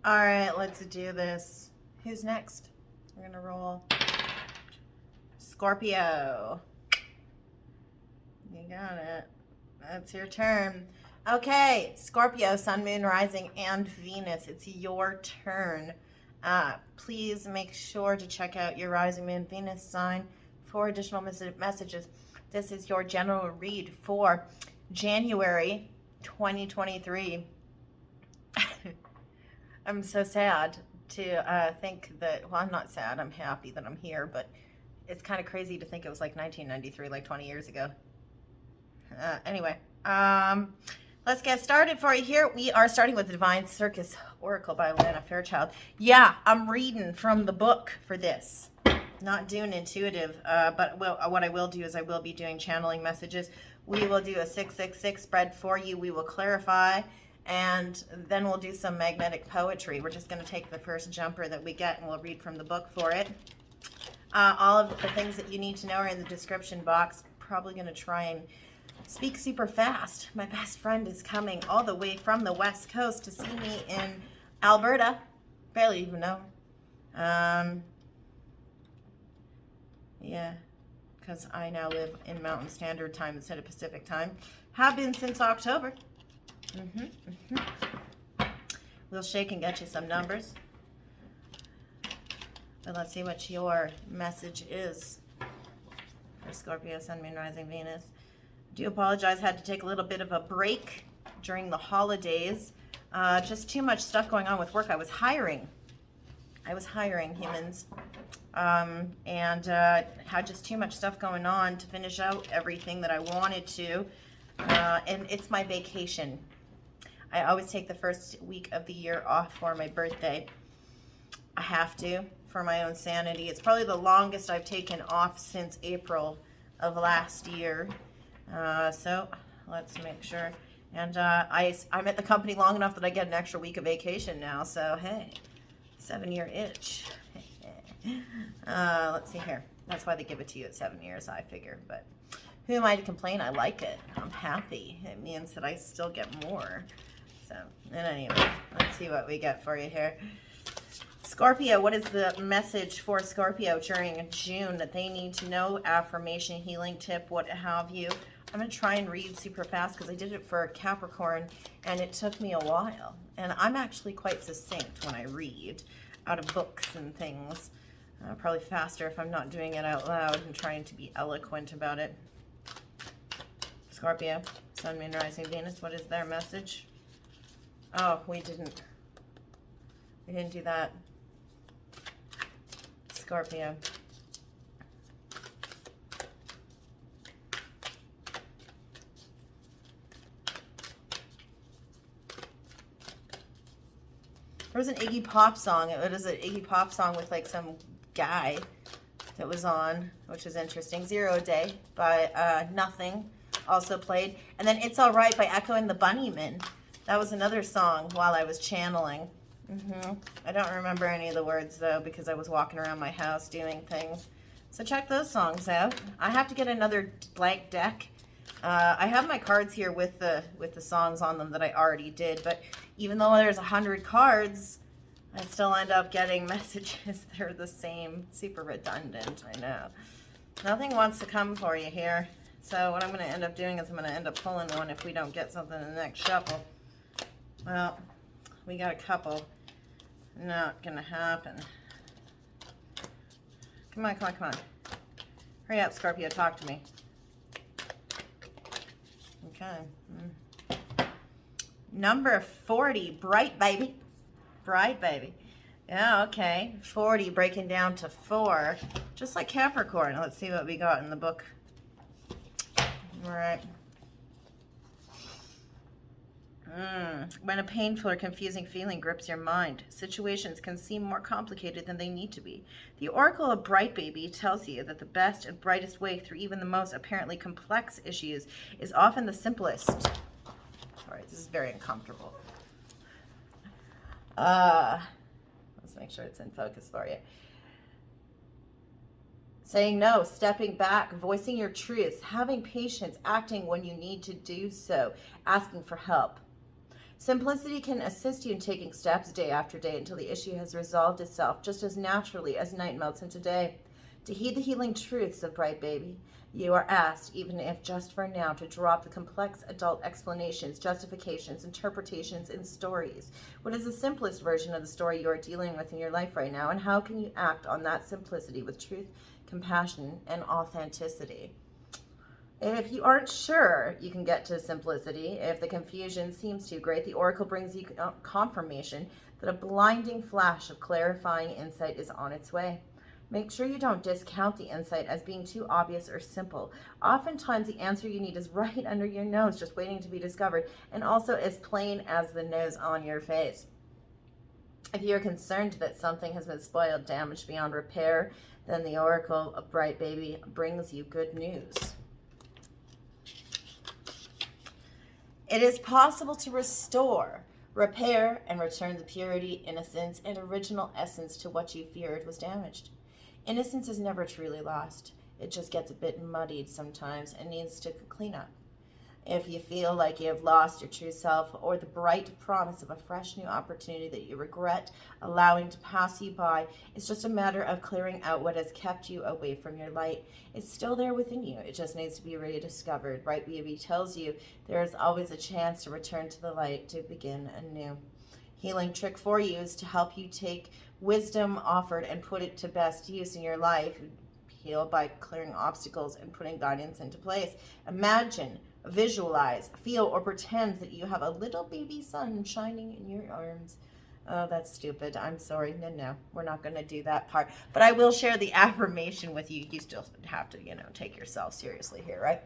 All right, let's do this. Who's next? We're going to roll Scorpio. You got it. That's your turn. Okay, Scorpio, Sun, Moon, Rising, and Venus. It's your turn. Please make sure to check out your Rising, Moon, Venus sign for additional messages. This is your general read for January 2023. I'm so sad to think that, well, I'm not sad. I'm happy that I'm here, but it's kind of crazy to think it was like 1993, like 20 years ago. Anyway, let's get started for you here. We are starting with the Divine Circus Oracle by Alana Fairchild. Yeah, I'm reading from the book for this. Not doing intuitive, but what I will do is I will be doing channeling messages. We will do a 666 spread for you. We will clarify, and then we'll do some magnetic poetry. We're just going to take the first jumper that we get, and we'll read from the book for it. All of the things that you need to know are in the description box. Probably going to try and speak super fast. My best friend is coming all the way from the West Coast to see me in Alberta. Barely even know. Yeah, because I now live in Mountain Standard Time instead of Pacific Time. Have been since October. We'll shake and get you some numbers. But let's see what your message is for Scorpio, Sun, Moon, Rising, Venus. Do apologize, had to take a little bit of a break during the holidays. Just too much stuff going on with work. I was hiring humans, and had just too much stuff going on to finish out everything that I wanted to. And it's my vacation. I always take the first week of the year off for my birthday. I have to, for my own sanity. It's probably the longest I've taken off since April of last year. So let's make sure. And I'm at the company long enough that I get an extra week of vacation now. So hey, 7-year itch. Let's see here. That's why they give it to you at 7 years, I figure. But who am I to complain? I like it. I'm happy. It means that I still get more. So, and anyway, let's see what we get for you here. Scorpio, what is the message for Scorpio during June that they need to know? Affirmation, healing tip, what have you. I'm going to try and read super fast because I did it for Capricorn and it took me a while. And I'm actually quite succinct when I read out of books and things. Probably faster if I'm not doing it out loud and trying to be eloquent about it. Scorpio, Sun, Moon, Rising, Venus, what is their message? Oh, we didn't do that. Scorpio. There was an Iggy Pop song. It was an Iggy Pop song with like some guy that was on, which is interesting. 0 Day by Nothing also played. And then It's Alright by Echo and the Bunnymen. That was another song while I was channeling. I don't remember any of the words though because I was walking around my house doing things. So check those songs out. I have to get another blank deck. I have my cards here with the songs on them that I already did, but even though there's 100 cards, I still end up getting messages that are the same. Super redundant, I know. Nothing wants to come for you here. So what I'm going to end up doing is I'm going to end up pulling one if we don't get something in the next shuffle. Well, we got a couple. Not going to happen. Come on, come on, come on. Hurry up, Scorpio, talk to me. Okay. Number 40, Bright Baby. Bright Baby. Yeah, okay. 40 breaking down to 4. Just like Capricorn. Let's see what we got in the book. All right. When a painful or confusing feeling grips your mind, situations can seem more complicated than they need to be. The Oracle of Bright Baby tells you that the best and brightest way through even the most apparently complex issues is often the simplest. All right, this is very uncomfortable. Let's make sure it's in focus for you. Saying no, stepping back, voicing your truths, having patience, acting when you need to do so, asking for help. Simplicity can assist you in taking steps day after day until the issue has resolved itself just as naturally as night melts into day. To heed the healing truths of Bright Baby, you are asked, even if just for now, to drop the complex adult explanations, justifications, interpretations, and stories. What is the simplest version of the story you are dealing with in your life right now, and how can you act on that simplicity with truth, compassion, and authenticity? If you aren't sure you can get to simplicity, if the confusion seems too great, the Oracle brings you confirmation that a blinding flash of clarifying insight is on its way. Make sure you don't discount the insight as being too obvious or simple. Oftentimes, the answer you need is right under your nose, just waiting to be discovered, and also as plain as the nose on your face. If you're concerned that something has been spoiled, damaged beyond repair, then the Oracle of Bright Baby brings you good news. It is possible to restore, repair, and return the purity, innocence, and original essence to what you feared was damaged. Innocence is never truly lost. It just gets a bit muddied sometimes and needs to clean up. If you feel like you have lost your true self or the bright promise of a fresh new opportunity that you regret allowing to pass you by, it's just a matter of clearing out what has kept you away from your light. It's still there within you. It just needs to be rediscovered. Bright Baby tells you there is always a chance to return to the light, to begin anew. Healing trick for you is to help you take wisdom offered and put it to best use in your life. Heal by clearing obstacles and putting guidance into place. Imagine, visualize, feel, or pretend that you have a little baby sun shining in your arms. Oh, that's stupid. I'm sorry. No, we're not going to do that part. But I will share the affirmation with you. You still have to, take yourself seriously here, right?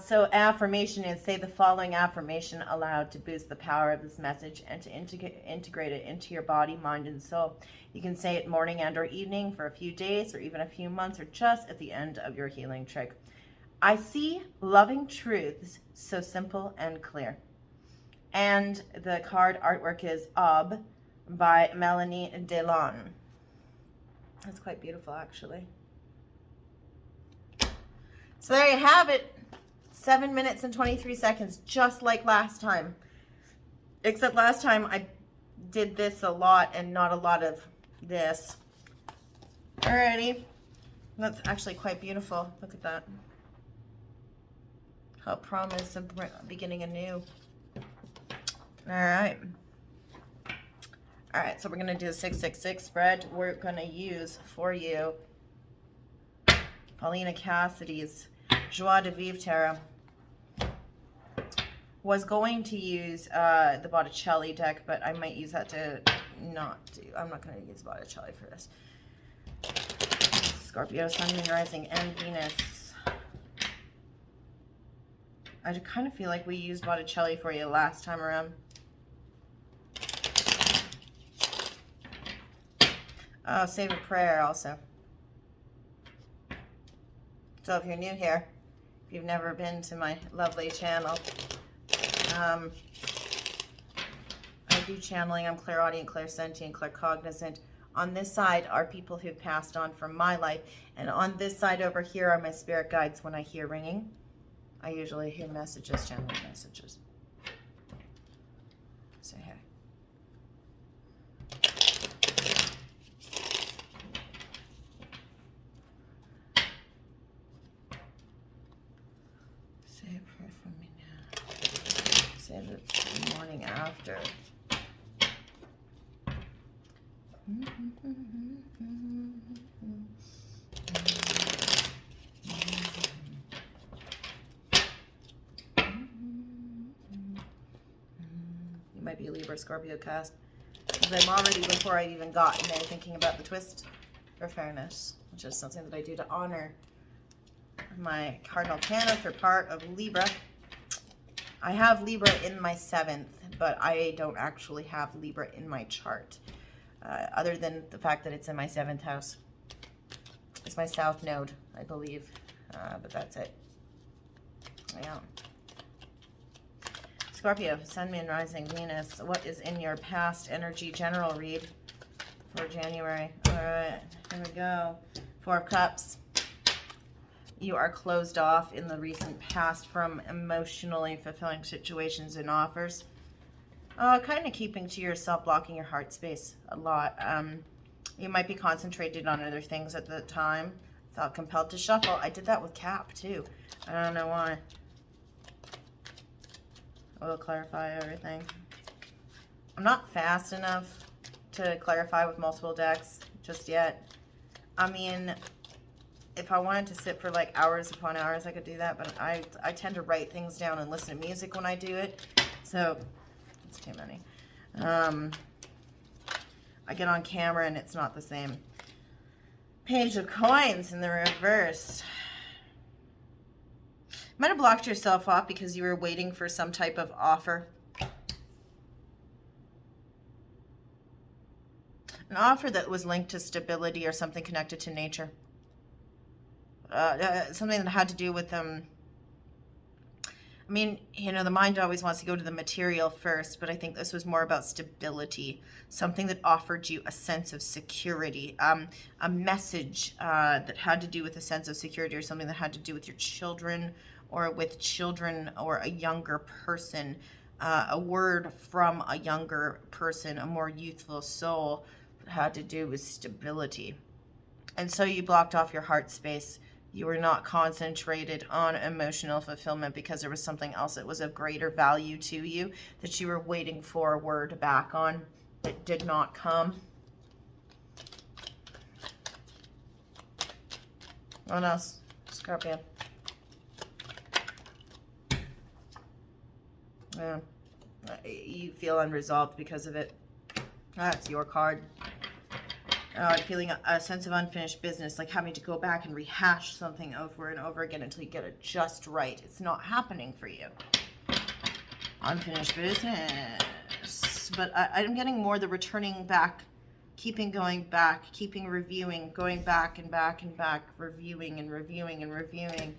So affirmation is, say the following affirmation aloud to boost the power of this message and to integrate it into your body, mind, and soul. You can say it morning and or evening for a few days or even a few months or just at the end of your healing trick. I see loving truths so simple and clear. And the card artwork is Ob by Melanie Delon. That's quite beautiful, actually. So there you have it. 7 minutes and 23 seconds, just like last time. Except last time I did this a lot and not a lot of this. Alrighty. That's actually quite beautiful. Look at that. How promise of beginning anew. Alright. Alright, so we're going to do a 666 spread. We're going to use for you Paulina Cassidy's Joie de Vivre Tarot. Was going to use the Botticelli deck, but I might use that to not do. I'm not going to use Botticelli for this. Scorpio, Sun, Moon, Rising, and Venus. I kind of feel like we used Botticelli for you last time around. Oh, save a prayer also. So if you're new here, if you've never been to my lovely channel, I do channeling. I'm clairaudient, clairsentient, claircognizant. On this side are people who've passed on from my life, and on this side over here are my spirit guides. When I hear ringing, I usually hear messages, channeling messages. Say hey. Say a prayer for me now. Say the morning after. You might be a Libra, Scorpio cast. Because I'm already, before I've even gotten there, thinking about the twist for fairness, which is something that I do to honor my cardinal planets or part of Libra. I have Libra in my 7th, but I don't actually have Libra in my chart. Other than the fact that it's in my 7th house. It's my south node, I believe. But that's it. Yeah. Scorpio, Sun, Moon, Rising, Venus. What is in your past energy general read for January? All right, here we go. 4 of Cups. You are closed off in the recent past from emotionally fulfilling situations and offers. Kind of keeping to yourself, blocking your heart space a lot. You might be concentrated on other things at the time. Felt compelled to shuffle. I did that with Cap too. I don't know why. We'll clarify everything. I'm not fast enough to clarify with multiple decks just yet. I mean, if I wanted to sit for like hours upon hours, I could do that, but I tend to write things down and listen to music when I do it. So, it's too many. I get on camera and it's not the same. Page of Coins in the reverse. Might have blocked yourself off because you were waiting for some type of offer. An offer that was linked to stability or something connected to nature. Something that had to do with I mean, you know, the mind always wants to go to the material first, but I think this was more about stability, something that offered you a sense of security, a message that had to do with a sense of security, or something that had to do with your children or with children or a younger person, a word from a younger person, a more youthful soul that had to do with stability. And so you blocked off your heart space. You were not concentrated on emotional fulfillment because there was something else that was of greater value to you that you were waiting for a word back on that did not come. What else? Scorpio. Yeah. You feel unresolved because of it. That's your card. Feeling a sense of unfinished business, like having to go back and rehash something over and over again until you get it just right. It's not happening for you. Unfinished business. But I'm getting more the returning back, keeping going back, keeping reviewing, going back and back and back, reviewing and reviewing and reviewing.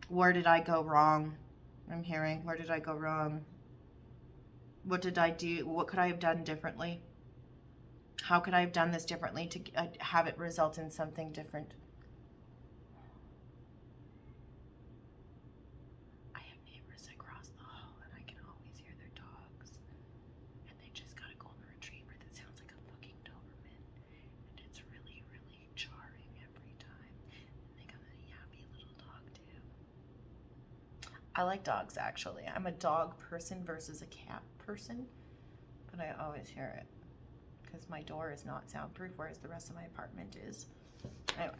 Where did I go wrong? I'm hearing, where did I go wrong? What did I do? What could I have done differently? How could I have done this differently to have it result in something different? I have neighbors across the hall and I can always hear their dogs. And they just got a golden retriever that sounds like a fucking Doberman. And it's really, really jarring every time. And they got a yappy little dog too. I like dogs, actually. I'm a dog person versus a cat person, but I always hear it because my door is not soundproof, whereas the rest of my apartment is. Anyway.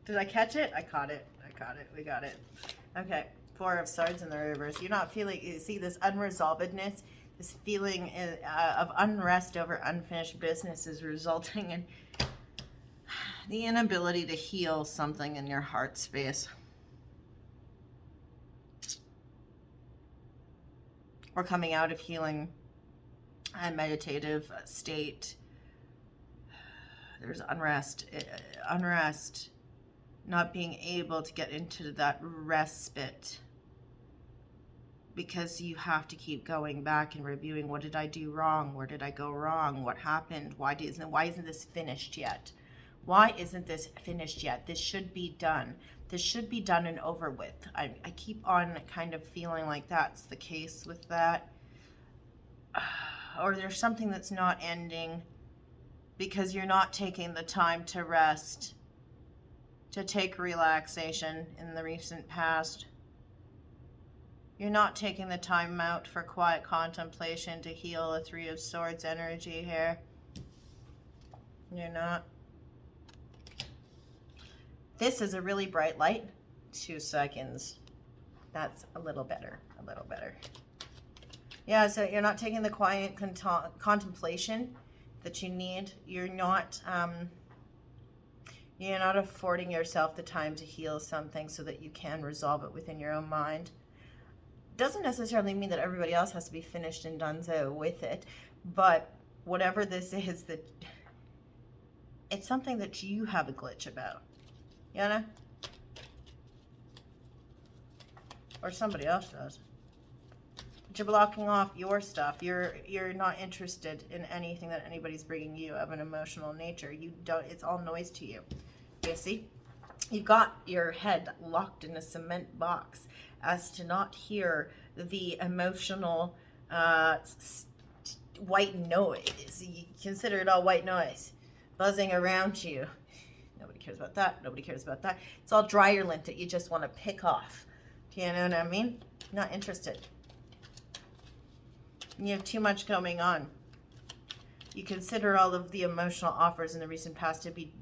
Did I catch it? I caught it. We got it. Okay. 4 of Swords in the reverse. You're not feeling, you see this unresolvedness, this feeling of unrest over unfinished business is resulting in the inability to heal something in your heart space. Or coming out of healing a meditative state. There's unrest, not being able to get into that respite because you have to keep going back and reviewing, what did I do wrong? Where did I go wrong? What happened? Why isn't this finished yet? Why isn't this finished yet? This should be done. This should be done and over with. I keep on kind of feeling like that's the case with that. Or there's something that's not ending because you're not taking the time to rest, to take relaxation in the recent past. You're not taking the time out for quiet contemplation to heal a 3 of Swords energy here. You're not. This is a really bright light. 2 seconds. That's a little better. Yeah, so you're not taking the quiet contemplation that you need. You're not affording yourself the time to heal something so that you can resolve it within your own mind. Doesn't necessarily mean that everybody else has to be finished and donezo with it, but whatever this is, that it's something that you have a glitch about. You know? Or somebody else does. You're blocking off your stuff. You're not interested in anything that anybody's bringing you of an emotional nature. You don't. It's all noise to you. You see, you've got your head locked in a cement box as to not hear the emotional white noise. You consider it all white noise buzzing around you. Nobody cares about that. Nobody cares about that. It's all dryer lint that you just want to pick off. Do you know what I mean? Not interested. You have too much going on. You consider all of the emotional offers in the recent past to be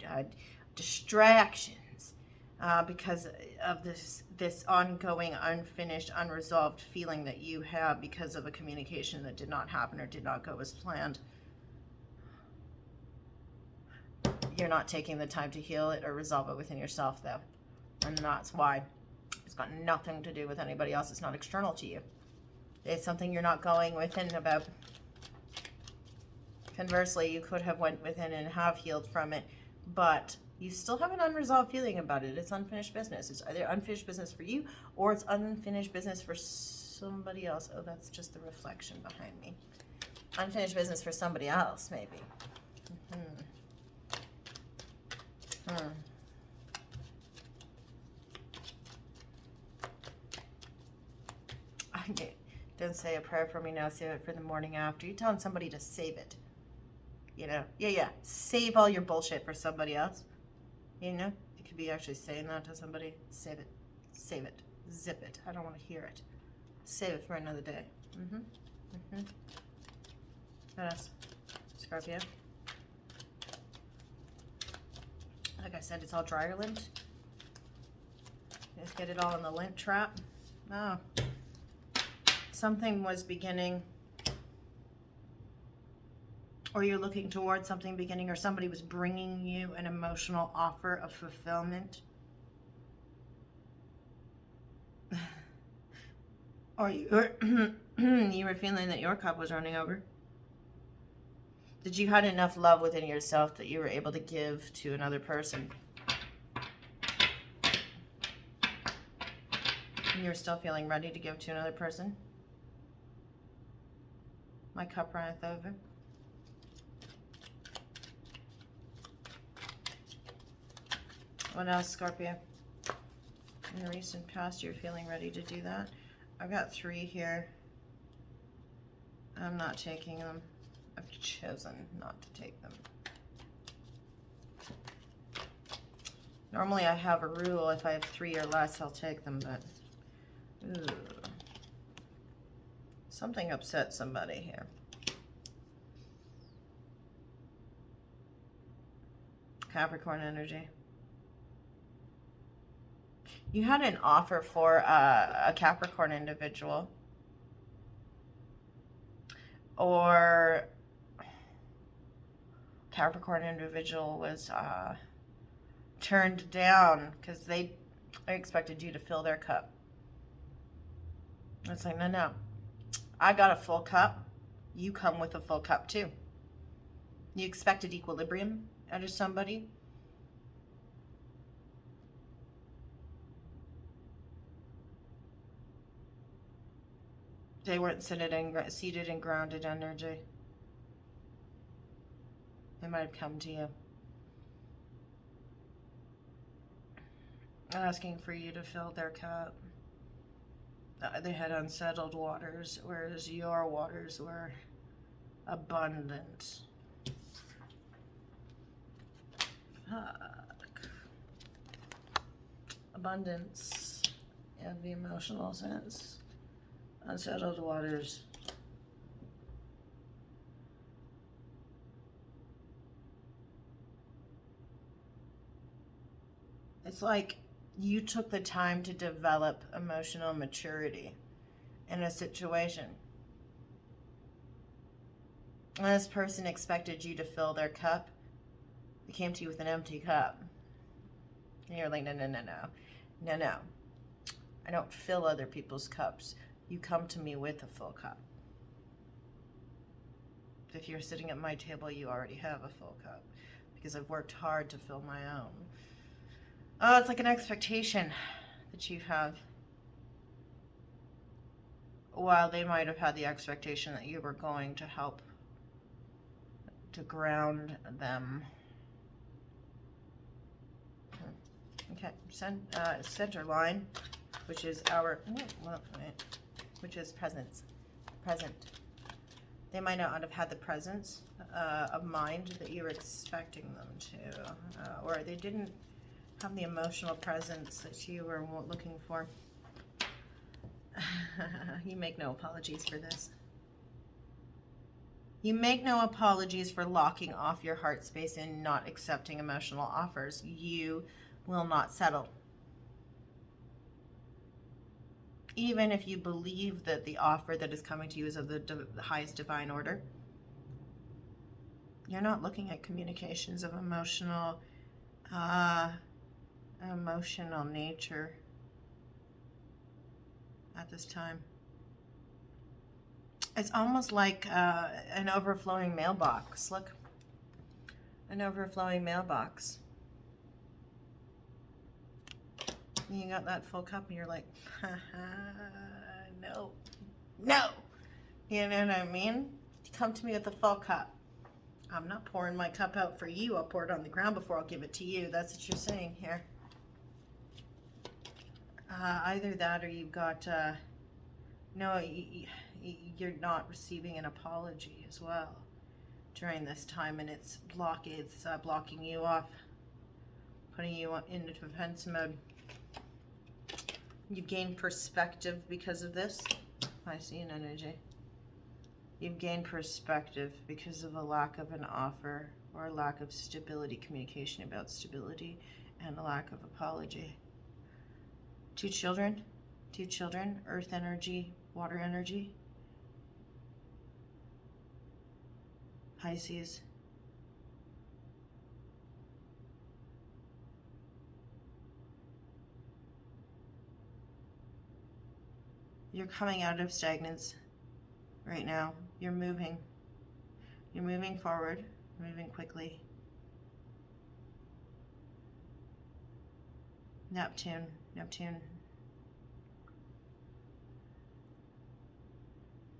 distractions because of this ongoing, unfinished, unresolved feeling that you have because of a communication that did not happen or did not go as planned. You're not taking the time to heal it or resolve it within yourself, though. And that's why. It's got nothing to do with anybody else. It's not external to you. It's something you're not going within about. Conversely, you could have went within and have healed from it, but you still have an unresolved feeling about it. It's unfinished business. It's either unfinished business for you or it's unfinished business for somebody else. Oh, that's just the reflection behind me. Unfinished business for somebody else, maybe. Don't say a prayer for me now, save it for the morning after. You're telling somebody to save it. You know? Yeah. Save all your bullshit for somebody else. You know? You could be actually saying that to somebody. Save it. Save it. Zip it. I don't want to hear it. Save it for another day. What else? Scorpio. Like I said, it's all dryer lint. Just get it all in the lint trap. Oh. Something was beginning, or you're looking towards something beginning, or somebody was bringing you an emotional offer of fulfillment. Or you were feeling that your cup was running over. That you had enough love within yourself that you were able to give to another person. And you're still feeling ready to give to another person. My cup runneth over. What else, Scorpio? In the recent past, you're feeling ready to do that. I've got 3 here. I'm not taking them. I've chosen not to take them. Normally I have a rule, if I have 3 or less, I'll take them, but ooh. Something upset somebody here. Capricorn energy. You had an offer for a Capricorn individual. Or Capricorn individual was turned down because they expected you to fill their cup. It's like, no. I got a full cup. You come with a full cup too. You expected equilibrium out of somebody. They weren't seated in grounded energy. They might have come to you asking for you to fill their cup. They had unsettled waters, whereas your waters were abundant. Fuck. Abundance in the emotional sense. Unsettled waters. It's like you took the time to develop emotional maturity in a situation. And this person expected you to fill their cup. They came to you with an empty cup. And you're like, no. I don't fill other people's cups. You come to me with a full cup. If you're sitting at my table, you already have a full cup because I've worked hard to fill my own. Oh, it's like an expectation that you have. while they might have had the expectation that you were going to help to ground them. Okay, center line, which is which is present. They might not have had the presence of mind that you were expecting them to, or they didn't have the emotional presence that you were looking for. You make no apologies for this. You make no apologies for locking off your heart space and not accepting emotional offers. You will not settle. Even if you believe that the offer that is coming to you is of the highest divine order, you're not looking at communications of emotional nature at this time. It's almost like an overflowing mailbox. Look, an overflowing mailbox. You got that full cup and you're like, no. You know what I mean? Come to me with a full cup. I'm not pouring my cup out for you. I'll pour it on the ground before I'll give it to you. That's what you're saying here. Either that or you've got, no, you're not receiving an apology as well during this time, and it's blocking you off, putting you into defense mode. You gain perspective because of this. I see an energy. You've gained perspective because of a lack of an offer or a lack of stability, communication about stability, and a lack of apology. Two children, earth energy, water energy. Pisces. You're coming out of stagnance right now. You're moving. You're moving forward, moving quickly. Neptune.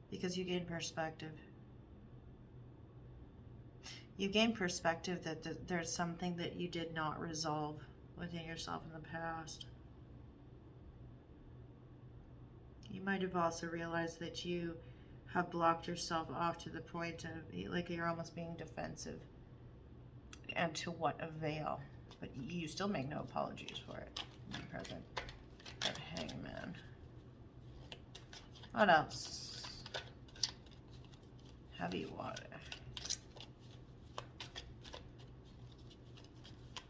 Because you gain perspective. You gain perspective that there's something that you did not resolve within yourself in the past. You might have also realized that you have blocked yourself off to the point of, like, you're almost being defensive. And to what avail? But you still make no apologies for it in the present. Of Hangman. What else? Heavy water.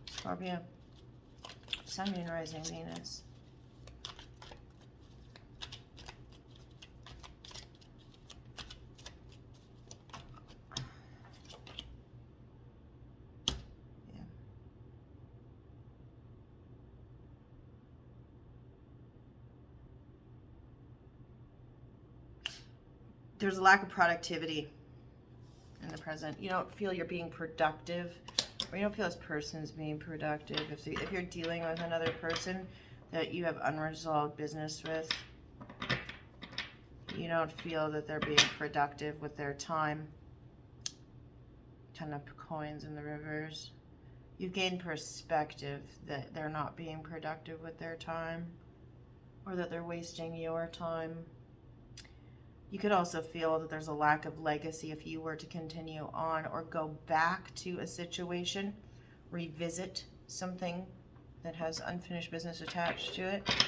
Scorpio. Sun, Moon, Rising, Venus. There's a lack of productivity in the present. You don't feel you're being productive, or you don't feel this person's being productive. If you're dealing with another person that you have unresolved business with, you don't feel that they're being productive with their time. 10 of coins in the reverse. You've gained perspective that they're not being productive with their time, or that they're wasting your time. You could also feel that there's a lack of legacy if you were to continue on or go back to a situation, revisit something that has unfinished business attached to it.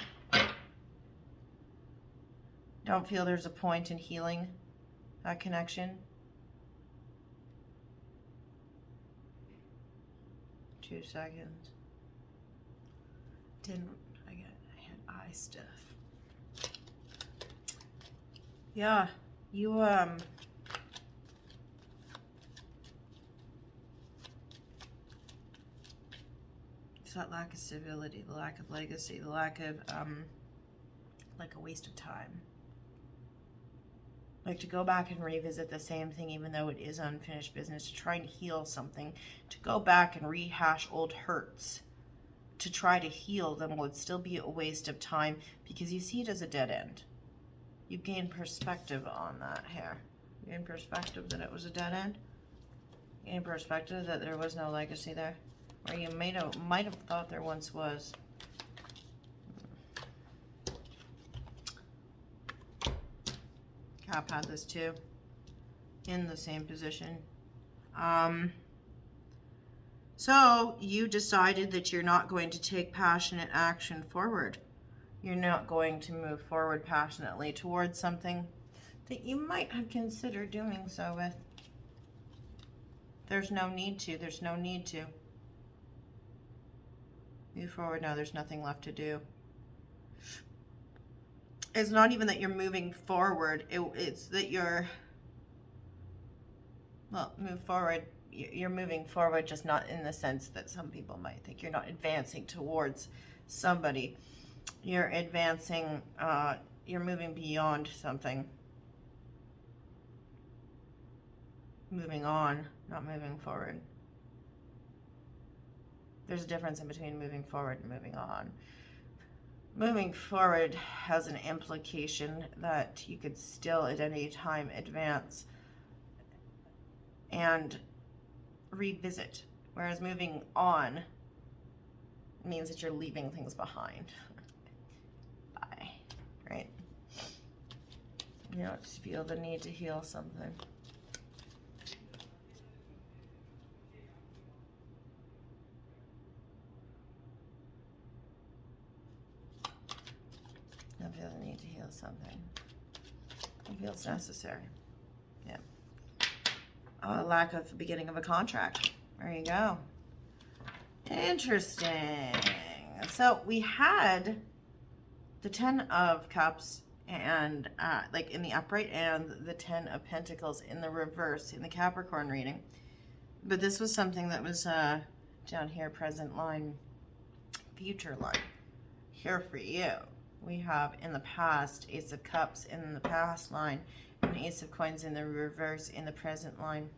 Don't feel there's a point in healing that connection. 2 seconds. I had eye stuff. Yeah, you, it's that lack of stability, the lack of legacy, the lack of, like a waste of time. Like to go back and revisit the same thing even though it is unfinished business, to try and heal something, to go back and rehash old hurts, to try to heal them would still be a waste of time because you see it as a dead end. you gain perspective on that here. You gain perspective that it was a dead end. You gain perspective that there was no legacy there. Or you might have thought there once was. Cap had this too. In the same position. So you decided that you're not going to take passionate action forward. You're not going to move forward passionately towards something that you might have considered doing so with. There's no need to. There's no need to. Move forward now. There's nothing left to do. It's not even that you're moving forward. It's that you're, well, move forward. You're moving forward, just not in the sense that some people might think. You're not advancing towards somebody. You're advancing, you're moving beyond something. Moving on, not moving forward. There's a difference in between moving forward and moving on. Moving forward has an implication that you could still at any time advance and revisit, whereas moving on means that you're leaving things behind. Bye. Right? You don't feel the need to heal something. You don't feel the need to heal something. It feels necessary. Yeah. Lack of beginning of a contract. There you go. Interesting. So we had the 10 of Cups and like in the upright, and the 10 of Pentacles in the reverse in the Capricorn reading. But this was something that was down here, present line, future line. Here for you. We have in the past, Ace of Cups in the past line, and Ace of Coins in the reverse in the present line.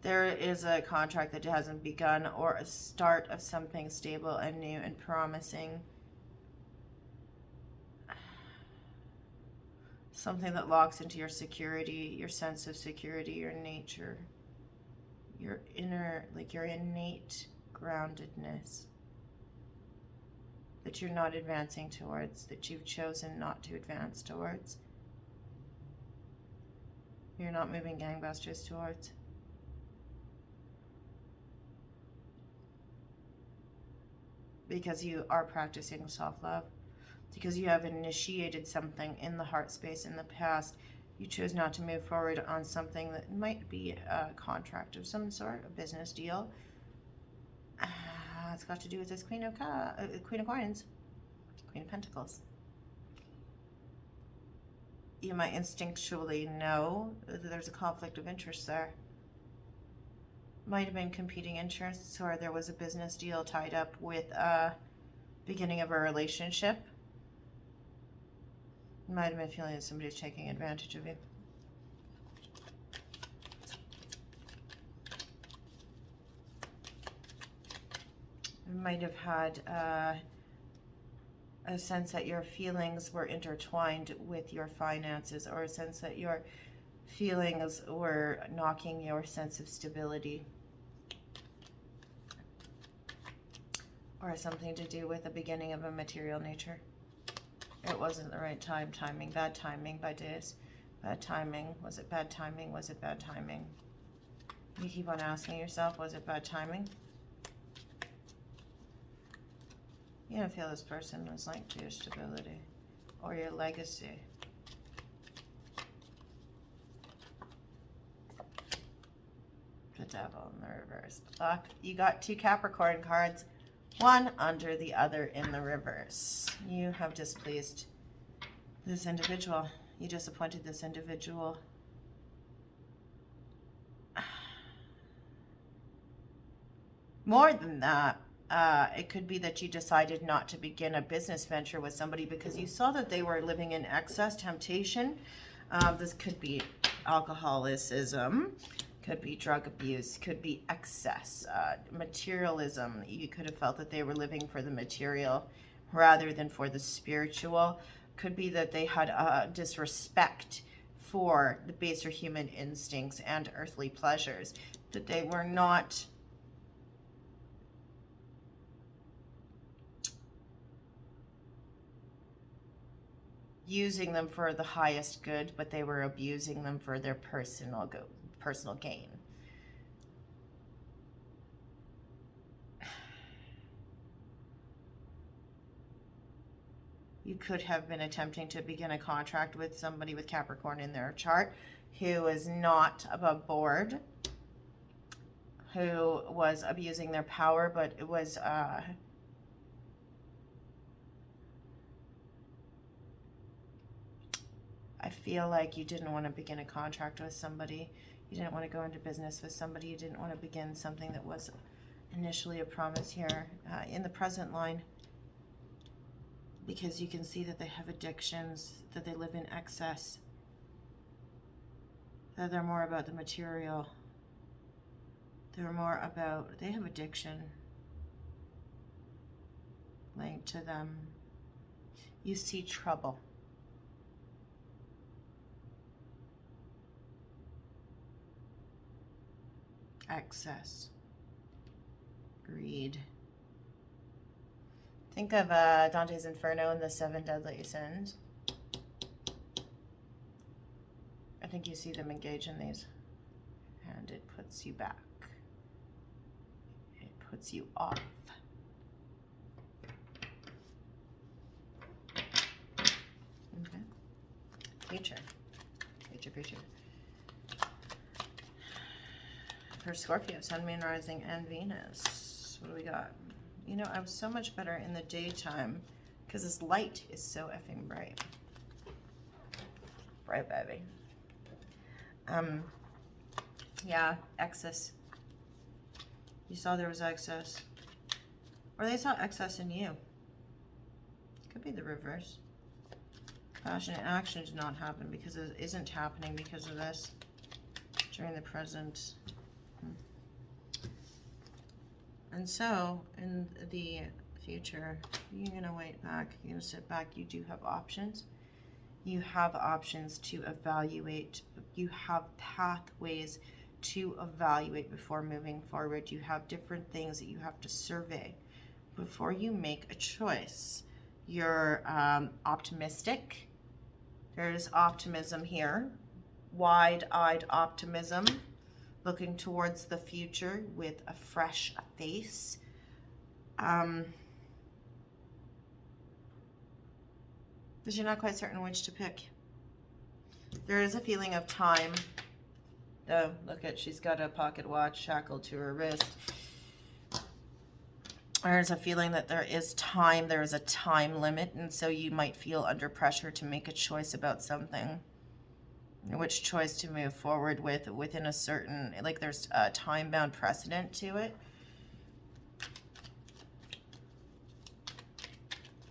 There is a contract that hasn't begun, or a start of something stable and new and promising. Something that locks into your security, your sense of security, your nature, your inner, like your innate groundedness that you're not advancing towards, that you've chosen not to advance towards. You're not moving gangbusters towards. Because you are practicing self-love. Because you have initiated something in the heart space in the past. You chose not to move forward on something that might be a contract of some sort, a business deal. It's got to do with this Queen of Coins, Queen of Pentacles. You might instinctually know that there's a conflict of interest there. Might have been competing interests, or there was a business deal tied up with a beginning of a relationship. You might have been feeling that somebody's taking advantage of you. You might have had a sense that your feelings were intertwined with your finances, or a sense that your feelings were knocking your sense of stability. Or something to do with the beginning of a material nature. It wasn't the right time, timing, bad timing by days. Bad timing. Was it bad timing? Was it bad timing? You keep on asking yourself, was it bad timing? You don't feel this person was linked to your stability or your legacy. The Devil in the reverse. Look, you got 2 Capricorn cards. One under the other in the reverse. You have displeased this individual. You disappointed this individual. More than that, it could be that you decided not to begin a business venture with somebody because you saw that they were living in excess, temptation. This could be alcoholism. Could be drug abuse, could be excess, materialism. You could have felt that they were living for the material rather than for the spiritual. Could be that they had disrespect for the baser human instincts and earthly pleasures, that they were not using them for the highest good, but they were abusing them for their personal gain. You could have been attempting to begin a contract with somebody with Capricorn in their chart who is not above board, who was abusing their power, but it was I feel like you didn't want to begin a contract with somebody. You didn't want to go into business with somebody. You didn't want to begin something that was initially a promise here in the present line, because you can see that they have addictions, that they live in excess, that they're more about the material. They're more about, they have addiction linked to them. You see trouble. Excess, greed. Think of Dante's Inferno and the 7 deadly sins. I think you see them engage in these, and it puts you back. It puts you off. Okay. Future. For Scorpio, Sun, Moon, Rising, and Venus. What do we got? You know, I was so much better in the daytime because this light is so effing bright. Bright, baby. Yeah, excess. You saw there was excess. Or they saw excess in you. Could be the reverse. Passion and action did not happen because it isn't happening because of this during the present. And so, in the future, you're going to wait back. You're going to sit back. You do have options. You have options to evaluate. You have pathways to evaluate before moving forward. You have different things that you have to survey before you make a choice. You're optimistic. There's optimism here. Wide-eyed optimism. Looking towards the future with a fresh face. But you're not quite certain which to pick. There is a feeling of time. Oh, look at, she's got a pocket watch shackled to her wrist. There's a feeling that there is time, there is a time limit, and so you might feel under pressure to make a choice about something. Which choice to move forward with within a certain, like there's a time-bound precedent to it.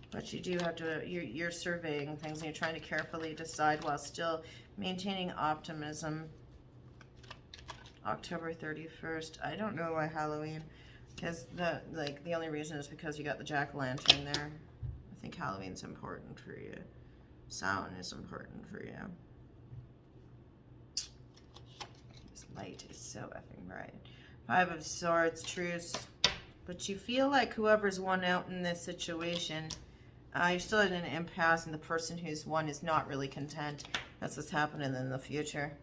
But you do have to, you're surveying things and you're trying to carefully decide while still maintaining optimism. October 31st. I don't know why Halloween, because the only reason is because you got the jack-o'-lantern there. I think Halloween's important for you. Samhain is important for you. Light is so effing bright. 5 of Swords, truce. But you feel like whoever's won out in this situation, you're still at an impasse, and the person who's won is not really content. That's what's happening in the future.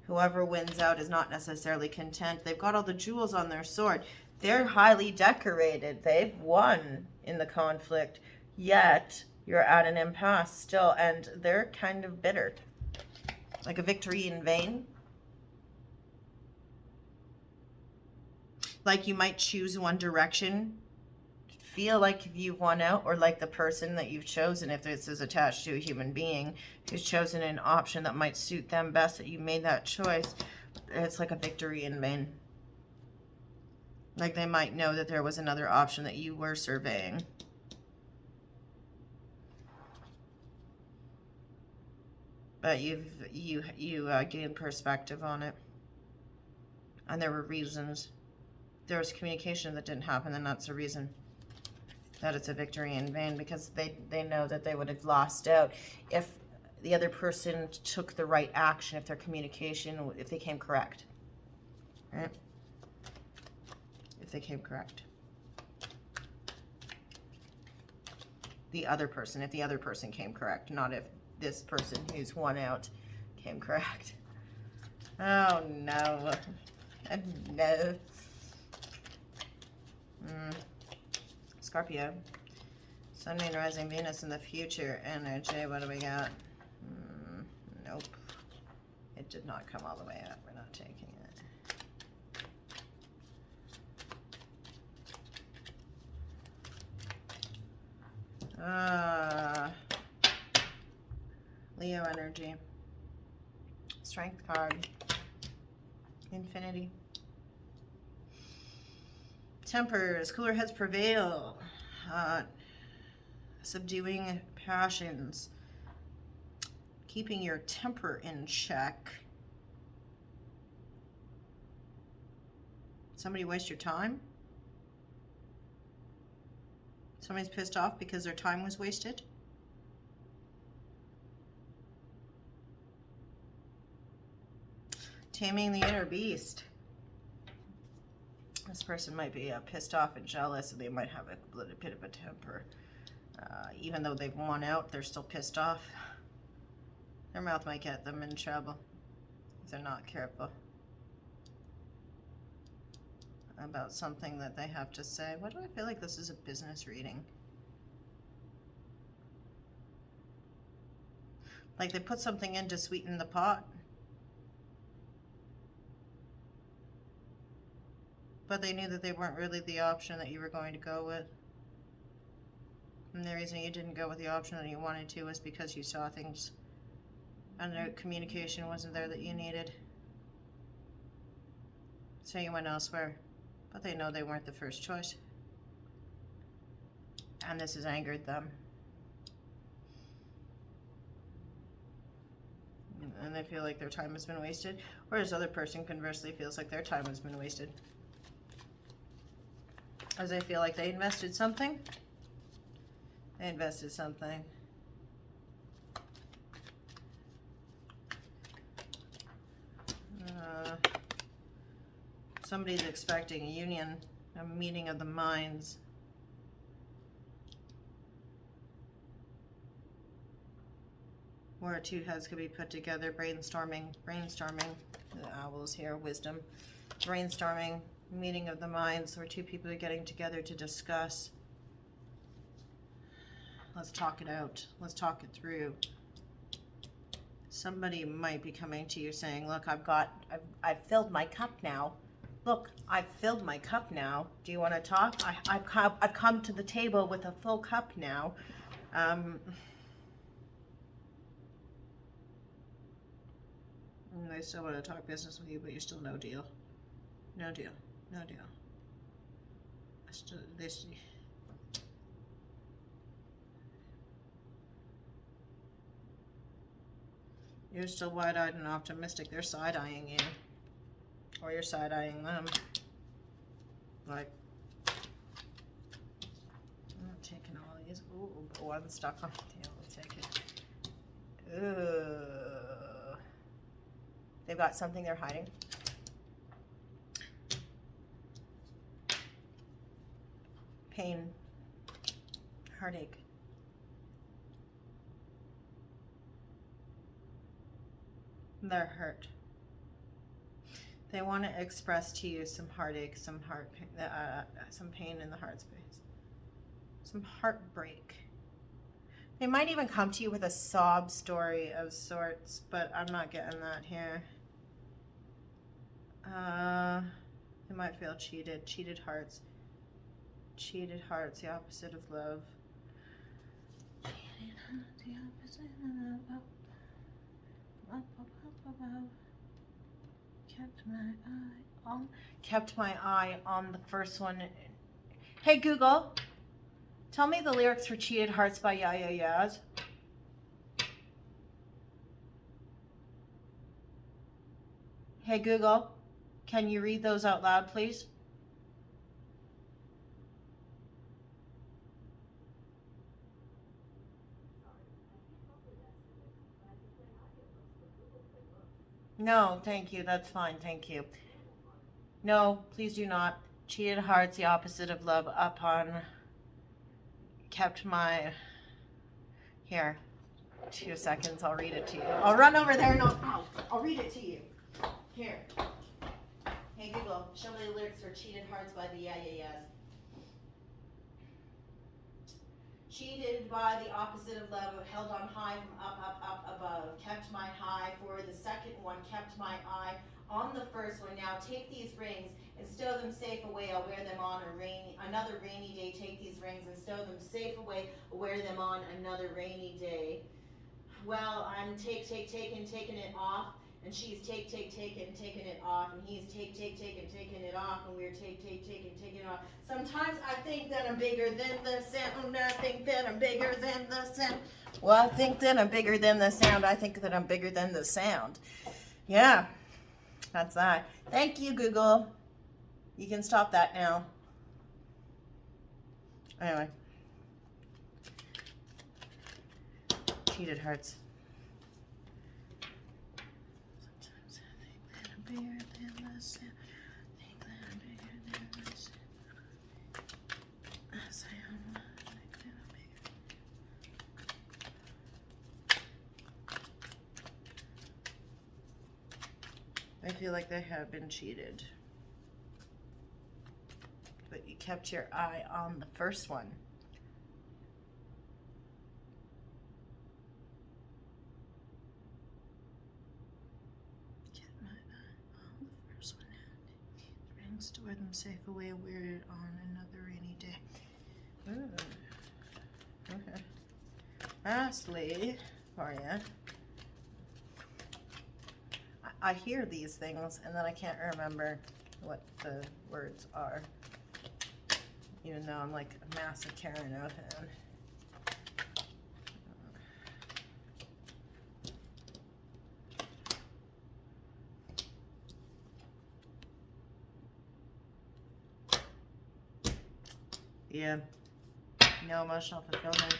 Whoever wins out is not necessarily content. They've got all the jewels on their sword. They're highly decorated. They've won in the conflict. Yet, you're at an impasse still, and they're kind of bitter. Like a victory in vain. Like you might choose one direction, feel like you've won out, or like the person that you've chosen, if this is attached to a human being who's chosen an option that might suit them best, that you made that choice, it's like a victory in vain. Like they might know that there was another option that you were surveying. But you gain perspective on it. And there were reasons. There was communication that didn't happen, and that's the reason that it's a victory in vain, because they know that they would have lost out if the other person took the right action, if their communication, if they came correct. Right? If they came correct. The other person, if the other person came correct, not if this person who's won out came correct. Oh no. No. Scorpio. Sun, Moon, Rising, Venus in the future energy. What do we got? Nope. It did not come all the way up. We're not taking it. Leo energy. Strength card. Infinity. Tempers. Cooler heads prevail. Subduing passions. Keeping your temper in check. Somebody waste your time? Somebody's pissed off because their time was wasted? Taming the inner beast. This person might be pissed off and jealous, and they might have a little bit of a temper. Even though they've won out, they're still pissed off. Their mouth might get them in trouble if they're not careful about something that they have to say. Why do I feel like this is a business reading? Like they put something in to sweeten the pot, but they knew that they weren't really the option that you were going to go with. And the reason you didn't go with the option that you wanted to was because you saw things and the communication wasn't there that you needed. So you went elsewhere. But they know they weren't the first choice. And this has angered them. And they feel like their time has been wasted. Whereas the other person conversely feels like their time has been wasted. As they feel like they invested something. They invested something. Somebody's expecting a union, a meeting of the minds. Where two heads could be put together, brainstorming. The owls here, wisdom. Brainstorming, meeting of the minds, where two people are getting together to discuss. Let's talk it out. Let's talk it through. Somebody might be coming to you saying, look, I've filled my cup now. Look, I've filled my cup now. Do you want to talk? I've come to the table with a full cup now. They still want to talk business with you, but you're still no deal. No deal. No deal. You're still wide-eyed and optimistic. They're side-eyeing you. Or you're side-eyeing them. Like, I'm not taking all these. Ooh, one stuck on the tail. Let's take it. Ooh. They've got something they're hiding. Pain. Heartache. They're hurt. They want to express to you some heartache, some pain in the heart space, some heartbreak. They might even come to you with a sob story of sorts, but I'm not getting that here. They might feel cheated, cheated hearts, the opposite of love. The opposite of love. Kept my eye on the first one. Hey Google, tell me the lyrics for Cheated Hearts by Yeah Yeah Yeahs. Hey Google, Can you read those out loud, please? No, thank you. That's fine. Thank you. No, please do not. Cheated hearts, the opposite of love, upon kept my... Here, 2 seconds. I'll read it to you. I'll run over there and I'll read it to you. Here. Hey, Google, show me the lyrics for Cheated Hearts by the Yeah Yeah Yeahs. Cheated by the opposite of love, held on high from up above. Kept my high for the second one, kept my eye on the first one. Now take these rings and stow them safe away. I'll wear them on another rainy day. Take these rings and stow them safe away. I'll wear them on another rainy day. Well, I'm taking it off. And she's taking it off, and he's taking it off, and we're taking it off. Sometimes I think that I'm bigger than the sound. I think that I'm bigger than the sound. Well, I think that I'm bigger than the sound. I think that I'm bigger than the sound. Yeah, that's that. Thank you, Google. You can stop that now. Anyway. Cheated hearts. Bigger than the sound. Think that I'm bigger than the sound. Think that I'm bigger. I feel like they have been cheated. But you kept your eye on the first one. Store them safe away and wear it on another rainy day. Ooh. Okay. Lastly, for you, I hear these things and then I can't remember what the words are, even though I'm like a massive Karen fan. Yeah, no emotional fulfillment.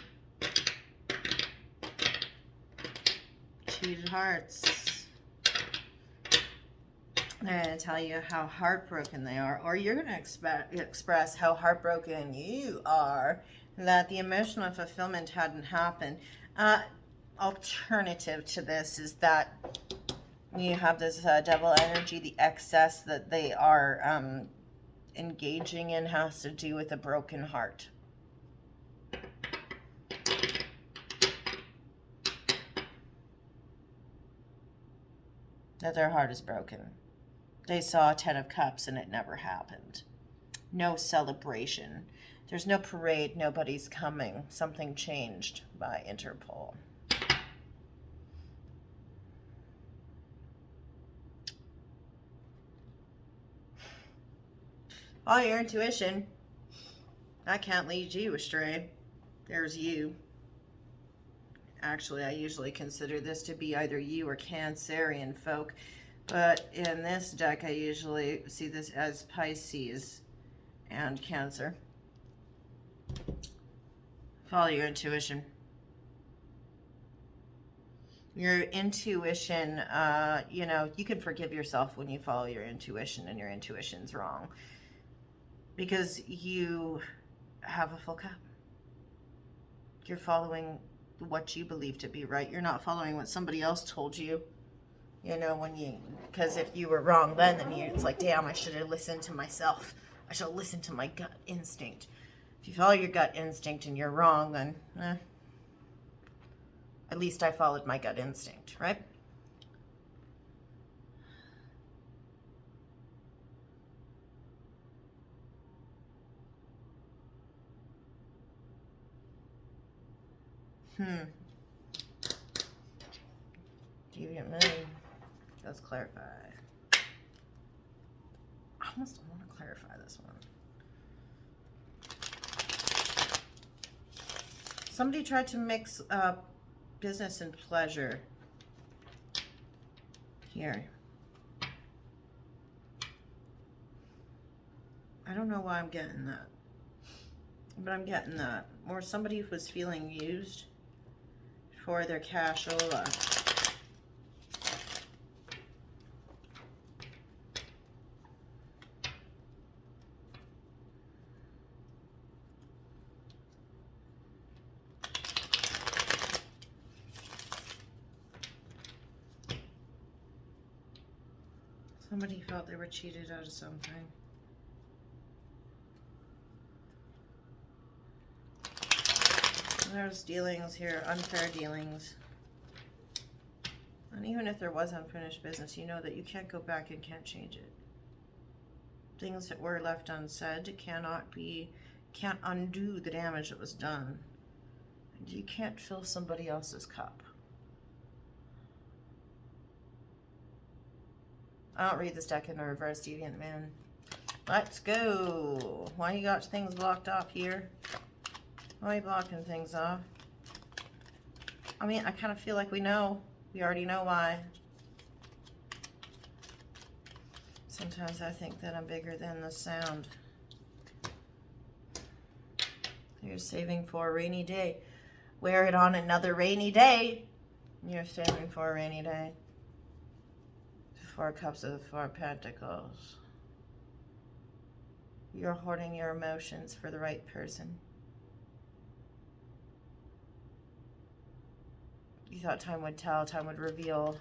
Cheated hearts. They're going to tell you how heartbroken they are, or you're going to express how heartbroken you are that the emotional fulfillment hadn't happened. Alternative to this is that you have this devil energy, the excess that they are engaging in has to do with a broken heart. That their heart is broken. They saw a 10 of Cups and it never happened. No celebration. There's no parade. Nobody's coming. Something changed by Interpol. All your intuition, I can't lead you astray. There's you. Actually, I usually consider this to be either you or Cancerian folk, but in this deck, I usually see this as Pisces and Cancer. Follow your intuition. Your intuition, you know, you can forgive yourself when you follow your intuition and your intuition's wrong. Because you have a full cup. You're following what you believe to be right. You're not following what somebody else told you. You know, when you, because if you were wrong then it's like, damn, I should have listened to myself. I should have listened to my gut instinct. If you follow your gut instinct and you're wrong, then at least I followed my gut instinct, right? Deviant money. Let's clarify. I almost don't want to clarify this one. Somebody tried to mix business and pleasure. Here. I don't know why I'm getting that. But I'm getting that. Or somebody who was feeling used for their cashola. Somebody felt they were cheated out of something. There's dealings here, unfair dealings. And even if there was unfinished business, you know that you can't go back and can't change it. Things that were left unsaid can't undo the damage that was done. And you can't fill somebody else's cup. I don't read this deck in the reverse, Deviant Man. Let's go. Why you got things blocked off here? Why are you blocking things off? I mean, I kind of feel like we know. We already know why. Sometimes I think that I'm bigger than the sound. You're saving for a rainy day. Wear it on another rainy day. You're saving for a rainy day. 4 cups of 4 pentacles. You're hoarding your emotions for the right person. You thought time would tell, time would reveal.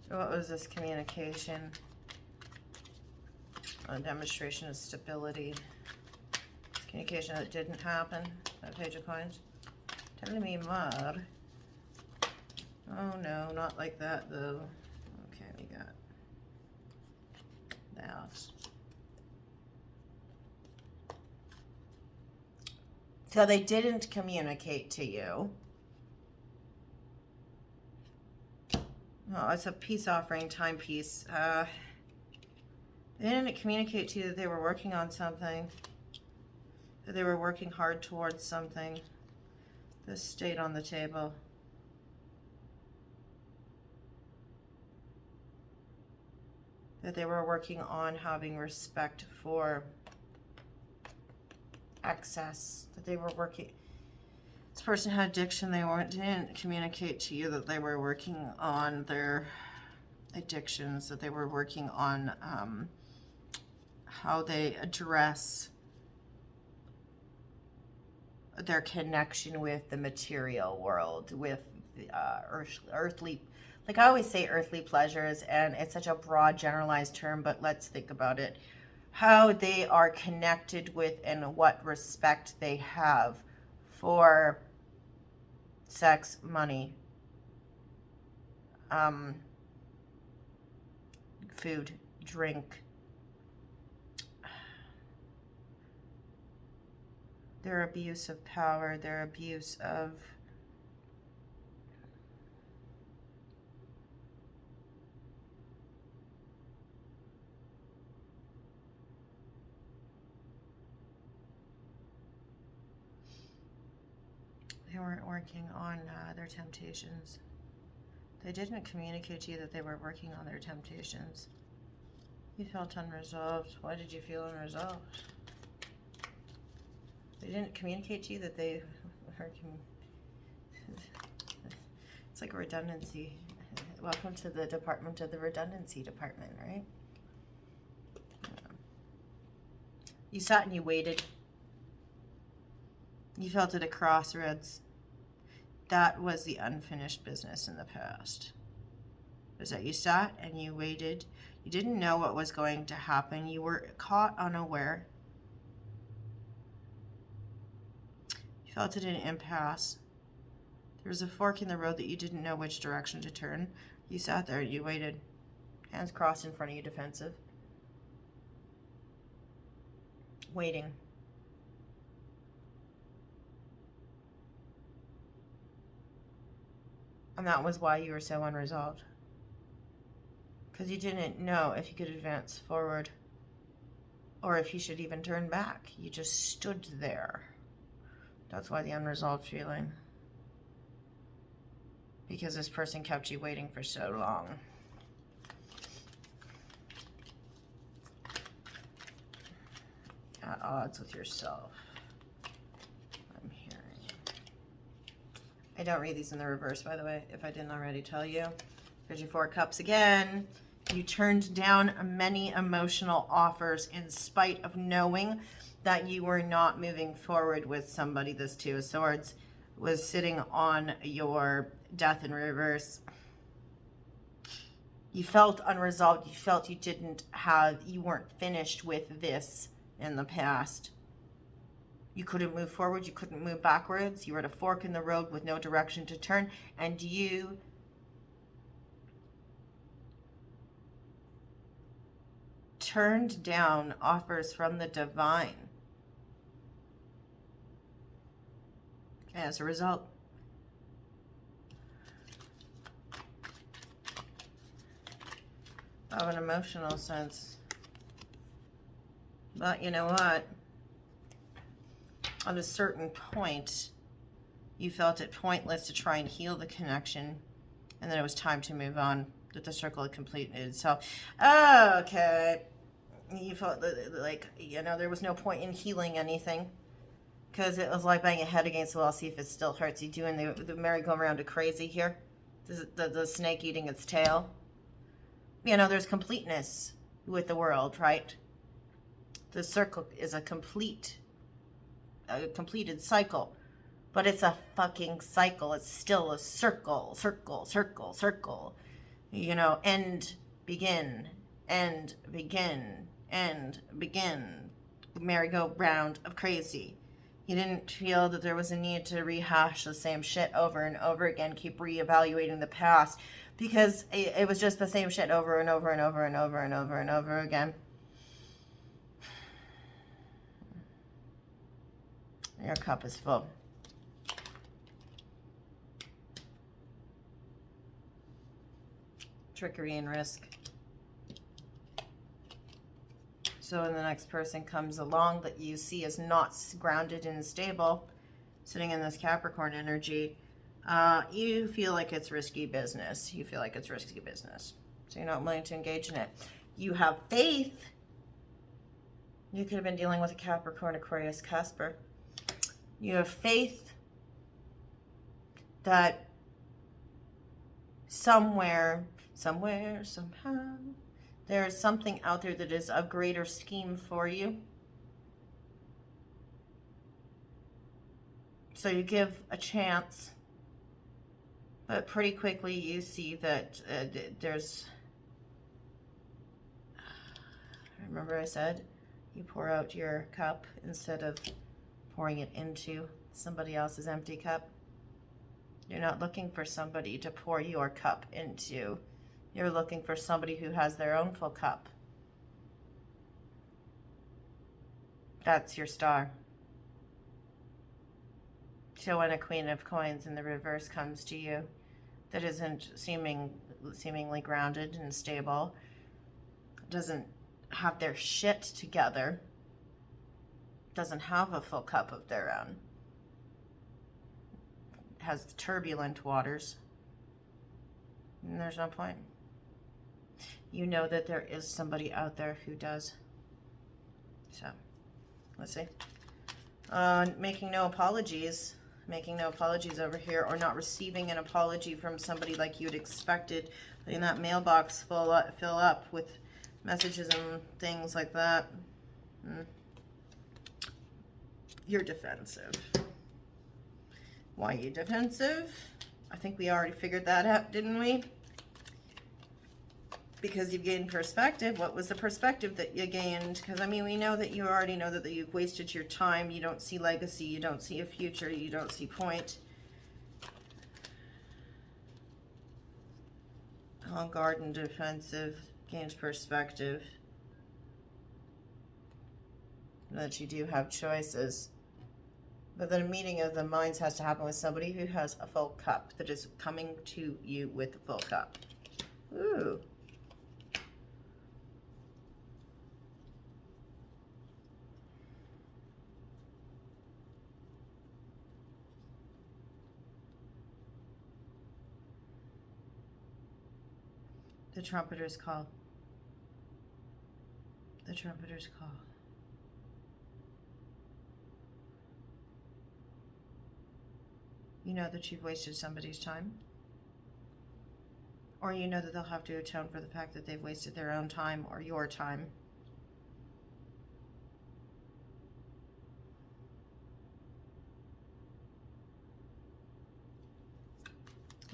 What was this communication? A demonstration of stability. Communication that didn't happen. That page of coins. Telling me more. Oh no, not like that though. Okay, we got that. So they didn't communicate to you. Oh, it's a peace offering, timepiece. They didn't communicate to you that they were working on something. That they were working hard towards something. This stayed on the table. That they were working on having respect for excess. That they were working. This person had addiction. Didn't communicate to you that they were working on their addictions. That they were working on how they address their connection with the material world, with earthly. Like I always say earthly pleasures, and it's such a broad generalized term, but let's think about it. How they are connected with and what respect they have for sex, money, food, drink, their abuse of power, their abuse of they weren't working on their temptations. They didn't communicate to you that they were working on their temptations. You felt unresolved. Why did you feel unresolved? They didn't communicate to you that they were... It's like a redundancy. Welcome to the department of the redundancy department, right? You sat and you waited. You felt at a crossroads. That was the unfinished business in the past. Was that you sat and you waited. You didn't know what was going to happen. You were caught unaware. You felt at an impasse. There was a fork in the road that you didn't know which direction to turn. You sat there and you waited. Hands crossed in front of you, defensive. Waiting. And that was why you were so unresolved. Because you didn't know if you could advance forward or if you should even turn back. You just stood there. That's why the unresolved feeling. Because this person kept you waiting for so long. at odds with yourself. I'm hearing. I don't read these in the reverse, by the way, if I didn't already tell you. There's your 4 cups again. You turned down many emotional offers in spite of knowing that you were not moving forward with somebody. This 2 of Swords was sitting on your Death in reverse. You felt unresolved. You felt you weren't finished with this in the past. You couldn't move forward. You couldn't move backwards. You were at a fork in the road with no direction to turn. And you turned down offers from the divine. As a result, of an emotional sense. But you know what? At a certain point, you felt it pointless to try and heal the connection, and then it was time to move on, that the circle had completed itself. Okay. You felt like, you know, there was no point in healing anything, because it was like banging your head against the wall, see if it still hurts. You doing the merry-go-round of crazy here? The snake eating its tail? You know, there's completeness with the world, right? The circle is a completed cycle, but it's a fucking cycle. It's still a circle, circle, circle, circle. You know, end, begin, end, begin, end, begin. Merry-go-round of crazy. You didn't feel that there was a need to rehash the same shit over and over again, keep reevaluating the past, because it was just the same shit over and over and over and over and over and over again. Your cup is full. Trickery and risk. So when the next person comes along that you see as not grounded and stable, sitting in this Capricorn energy, you feel like it's risky business. You feel like it's risky business. So you're not willing to engage in it. You have faith. You could have been dealing with a Capricorn, Aquarius, Casper. You have faith that somewhere, somehow, there's something out there that is of greater scheme for you. So you give a chance, but pretty quickly you see that there's, remember I said, you pour out your cup instead of pouring it into somebody else's empty cup. You're not looking for somebody to pour your cup into. You're looking for somebody who has their own full cup. That's your star. So when a Queen of Coins in the reverse comes to you that isn't seemingly grounded and stable, doesn't have their shit together, doesn't have a full cup of their own, has turbulent waters, and there's no point. You know that there is somebody out there who does. So, let's see. Making no apologies over here, or not receiving an apology from somebody like you'd expected. Letting that mailbox fill up with messages and things like that. You're defensive. Why are you defensive? I think we already figured that out, didn't we? Because you've gained perspective. What was the perspective that you gained? Because, I mean, we know that you already know that you've wasted your time. You don't see legacy. You don't see a future. You don't see point. On guard and defensive. Gains perspective. That you do have choices. But the meeting of the minds has to happen with somebody who has a full cup, that is coming to you with a full cup. Ooh. The trumpeter's call. The trumpeter's call. You know that you've wasted somebody's time. Or you know that they'll have to atone for the fact that they've wasted their own time or your time.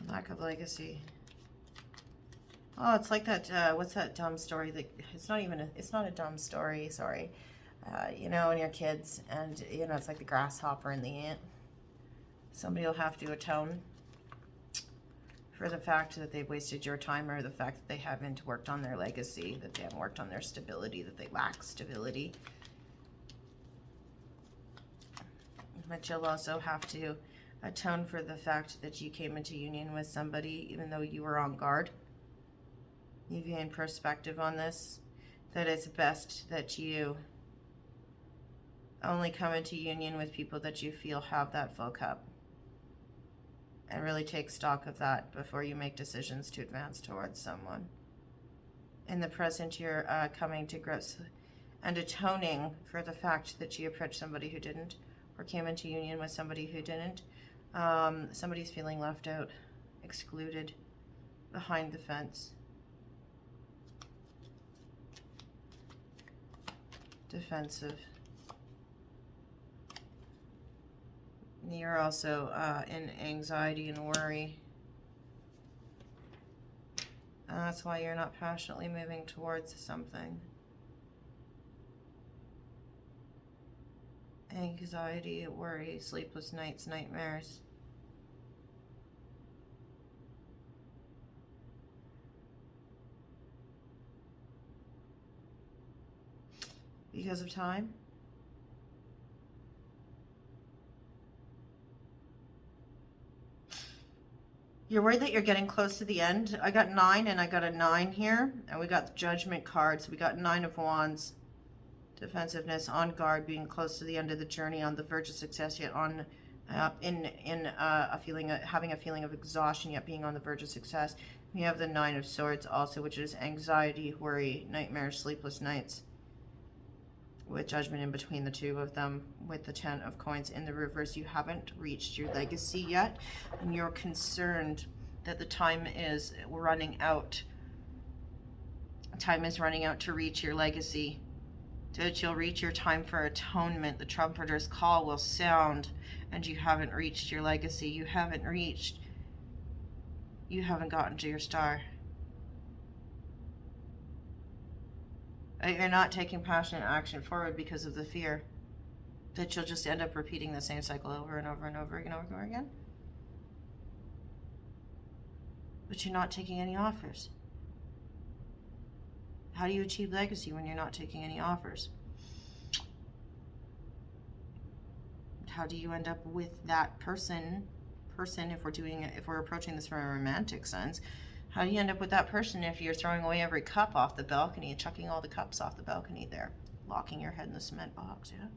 Lack of legacy. Oh, it's like that, what's that dumb story that, it's not a dumb story, sorry. You know, when you're kids and, you know, it's like the grasshopper and the ant. Somebody will have to atone for the fact that they've wasted your time, or the fact that they haven't worked on their legacy, that they haven't worked on their stability, that they lack stability. But you'll also have to atone for the fact that you came into union with somebody even though you were on guard. You gain perspective on this, that it's best that you only come into union with people that you feel have that full cup. And really take stock of that before you make decisions to advance towards someone. In the present, you're coming to grips and atoning for the fact that you approached somebody who didn't, or came into union with somebody who didn't. Somebody's feeling left out, excluded, behind the fence. Defensive. You're also in anxiety and worry. That's why you're not passionately moving towards something. Anxiety, worry, sleepless nights, nightmares. Because of time? You're worried that you're getting close to the end. I got 9 and I got a 9 here. And we got the Judgment cards. We got 9 of Wands. Defensiveness, on guard, being close to the end of the journey, on the verge of success, yet on having a feeling of exhaustion, yet being on the verge of success. We have the 9 of Swords also, which is anxiety, worry, nightmares, sleepless nights. With Judgment in between the two of them, with the 10 of Coins in the reverse. You haven't reached your legacy yet, and you're concerned that the time is running out. Time is running out to reach your legacy. That you'll reach your time for atonement. The trumpeter's call will sound, and you haven't reached your legacy. You haven't gotten to your star. You're not taking passionate action forward because of the fear that you'll just end up repeating the same cycle over and over and over and over again. But you're not taking any offers. How do you achieve legacy when you're not taking any offers? How do you end up with that person, if we're approaching this from a romantic sense? How do you end up with that person if you're throwing away every cup off the balcony and chucking all the cups off the balcony there? Locking your head in the cement box, yeah?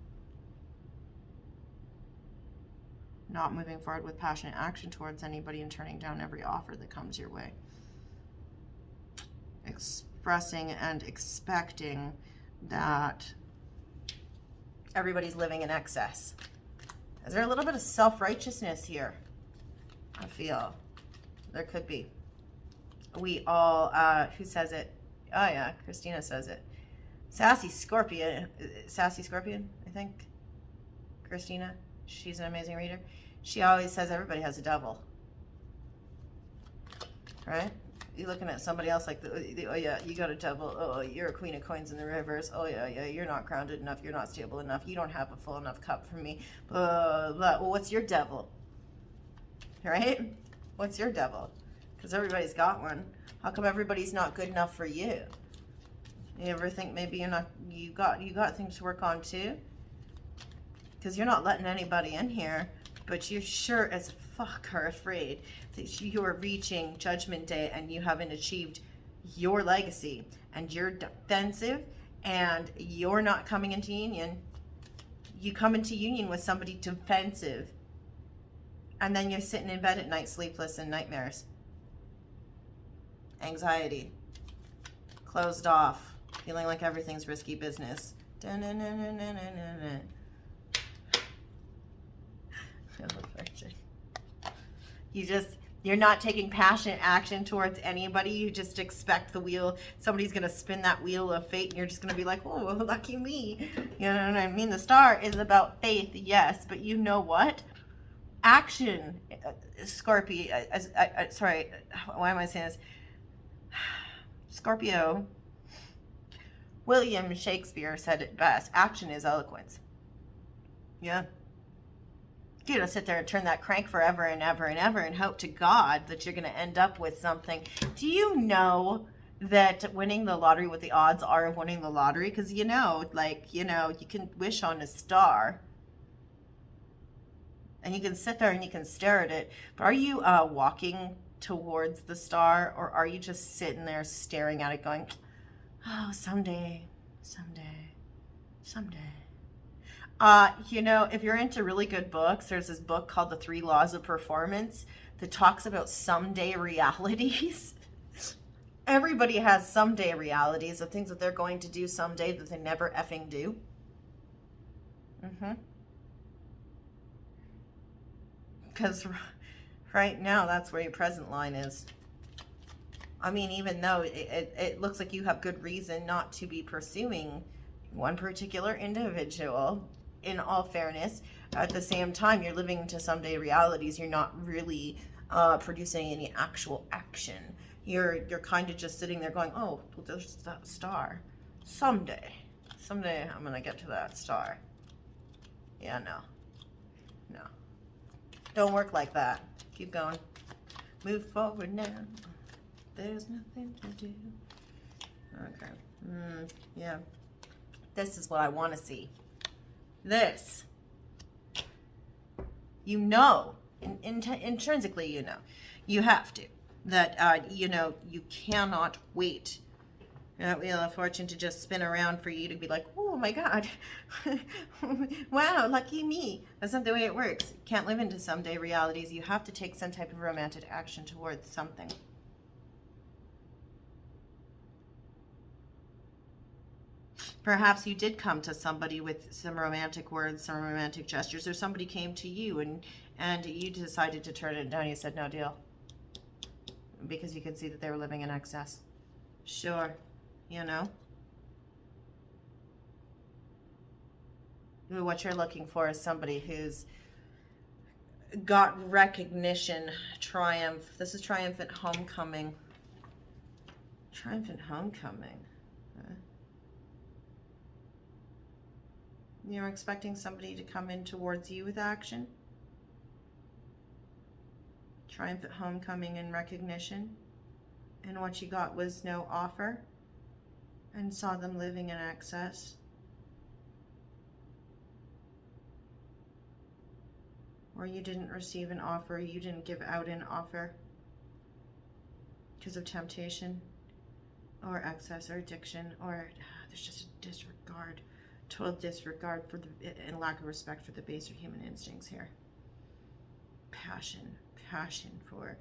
Not moving forward with passionate action towards anybody and turning down every offer that comes your way. Expressing and expecting that everybody's living in excess. Is there a little bit of self-righteousness here? I feel there could be. We all, who says it? Oh yeah, Christina says it. Sassy Scorpion, I think. Christina, she's an amazing reader. She always says everybody has a devil. Right? You're looking at somebody else like, oh yeah, you got a devil. Oh, you're a Queen of Coins in the reverse. Oh yeah, you're not grounded enough. You're not stable enough. You don't have a full enough cup for me. Blah, blah. Well, what's your devil? Right? What's your devil? Because everybody's got one. How come everybody's not good enough for you? You ever think maybe you're not? You got things to work on too? Because you're not letting anybody in here, but you're sure as fuck are afraid that you are reaching Judgment Day and you haven't achieved your legacy, and you're defensive, and you're not coming into union. You come into union with somebody defensive, and then you're sitting in bed at night sleepless and nightmares. Anxiety, closed off, feeling like everything's risky business. You're not taking passionate action towards anybody. You just expect the wheel, somebody's going to spin that wheel of fate, and you're just going to be like, oh, lucky me. You know what I mean? The star is about faith, yes, but you know what? Action, Scorpio, sorry, why am I saying this? Scorpio, William Shakespeare said it best, action is eloquence. Yeah. You don't sit there and turn that crank forever and ever and ever and hope to God that you're going to end up with something. Do you know that winning the lottery, what the odds are of winning the lottery? Because, you can wish on a star. And you can sit there and you can stare at it. But are you walking towards the star, or are you just sitting there staring at it going, oh, someday, someday, someday? If you're into really good books, there's this book called The 3 Laws of Performance that talks about someday realities. Everybody has someday realities of things that they're going to do someday that they never effing do. Because right now, that's where your present line is. I mean, even though it looks like you have good reason not to be pursuing one particular individual, in all fairness, at the same time, you're living into someday realities. You're not really producing any actual action. You're kind of just sitting there going, oh, well, there's that star. Someday I'm going to get to that star. Yeah, no. Don't work like that. Keep going. Move forward now. There's nothing to do. Okay. Yeah. This is what I want to see. This. Intrinsically, you have to. That, you cannot wait that Wheel of Fortune to just spin around for you to be like, oh my God, wow, lucky me. That's not the way it works. You can't live into someday realities. You have to take some type of romantic action towards something. Perhaps you did come to somebody with some romantic words, some romantic gestures, or somebody came to you and you decided to turn it down. You said no deal because you could see that they were living in excess. Sure. What you're looking for is somebody who's got recognition, triumph. This is triumphant homecoming. Triumphant homecoming. You're expecting somebody to come in towards you with action. Triumphant homecoming and recognition. And what you got was no offer. And saw them living in excess. Or you didn't receive an offer, you didn't give out an offer because of temptation or excess or addiction, or there's just a disregard, total disregard for and lack of respect for the baser human instincts here. Passion for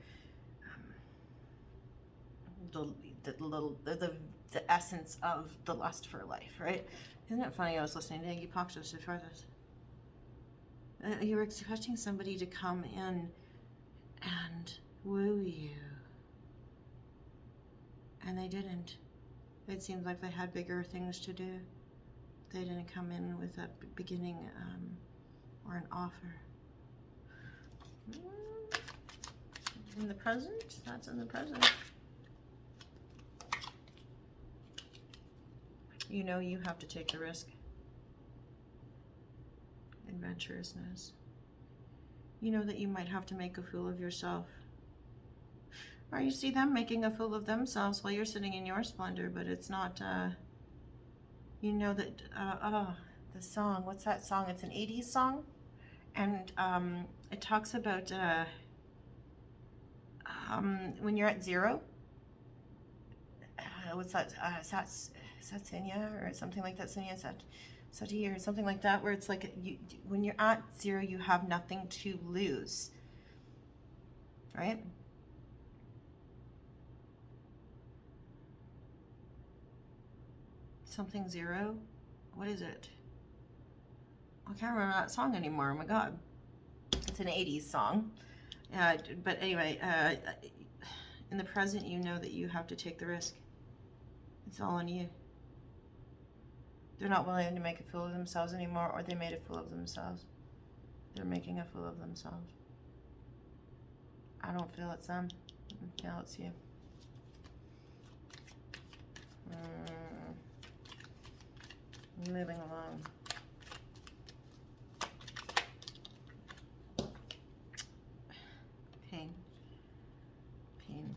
the essence of the lust for life, right? Isn't it funny? I was listening to Iggy Pop just before this. You were expecting somebody to come in and woo you, and they didn't. It seemed like they had bigger things to do. They didn't come in with a beginning or an offer. In the present? That's in the present. You have to take the risk. Adventurousness. You know that you might have to make a fool of yourself. Or you see them making a fool of themselves while you're sitting in your splendor, but it's not, you know that, the song, what's that song? It's an 80s song. And it talks about when you're at zero. What's that? Is that Senya or something like that? Senya Sati or something like that, where it's like when you're at zero, you have nothing to lose, right? Something zero. What is it? I can't remember that song anymore. Oh my God. It's an 80s song. But anyway, in the present, you know that you have to take the risk. It's all on you. They're not willing to make a fool of themselves anymore, or they made a fool of themselves. They're making a fool of themselves. I don't feel it's them. I feel it's you. Moving along. Pain. Pain.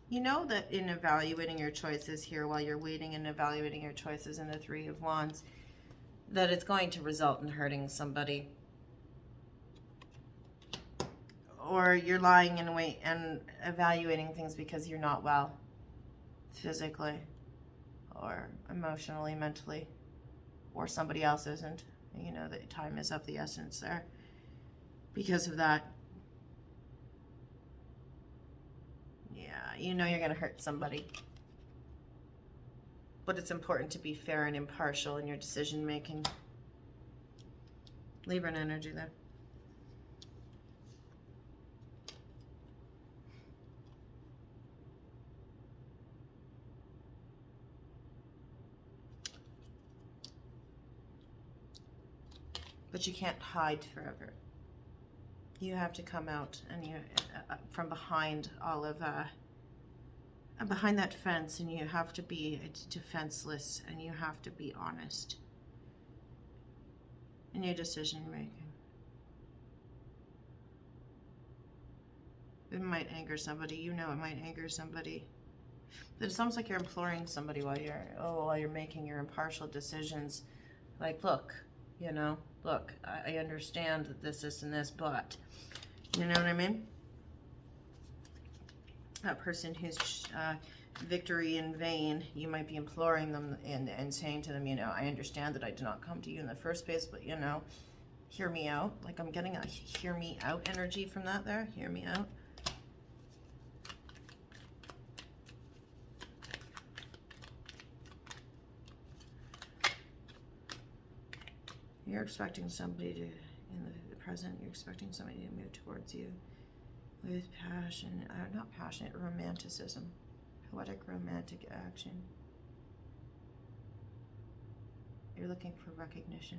You know that in evaluating your choices here, while you're waiting and evaluating your choices in the Three of Wands, that it's going to result in hurting somebody. Or you're lying in wait and evaluating things because you're not well physically or emotionally, mentally, or somebody else isn't. You know that time is of the essence there because of that. Yeah, you know you're going to hurt somebody. But it's important to be fair and impartial in your decision making. Libra energy there. But you can't hide forever. You have to come out and you from behind all of behind that fence, and you have to be defenseless, and you have to be honest in your decision making. It might anger somebody. You know it might anger somebody. But it's almost like you're imploring somebody while you're making your impartial decisions. Like, look, you know, look, I understand that this, and this, but, you know what I mean? That person who's victory in vain, you might be imploring them and saying to them, you know, I understand that I did not come to you in the first place, but, you know, hear me out. Like, I'm getting a hear me out energy from that there. Hear me out. You're expecting somebody to, in the present, you're expecting somebody to move towards you with passion, not passionate, romanticism, poetic romantic action. You're looking for recognition,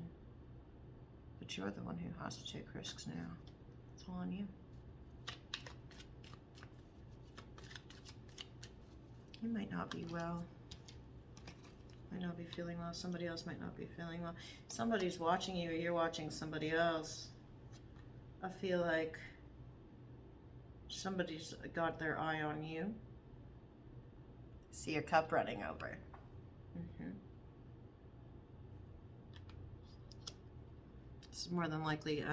but you're the one who has to take risks now. It's all on you. You might not be well. Might not be feeling well. Somebody else might not be feeling well. Somebody's watching you, or you're watching somebody else. I feel like somebody's got their eye on you. See your cup running over. This is more than likely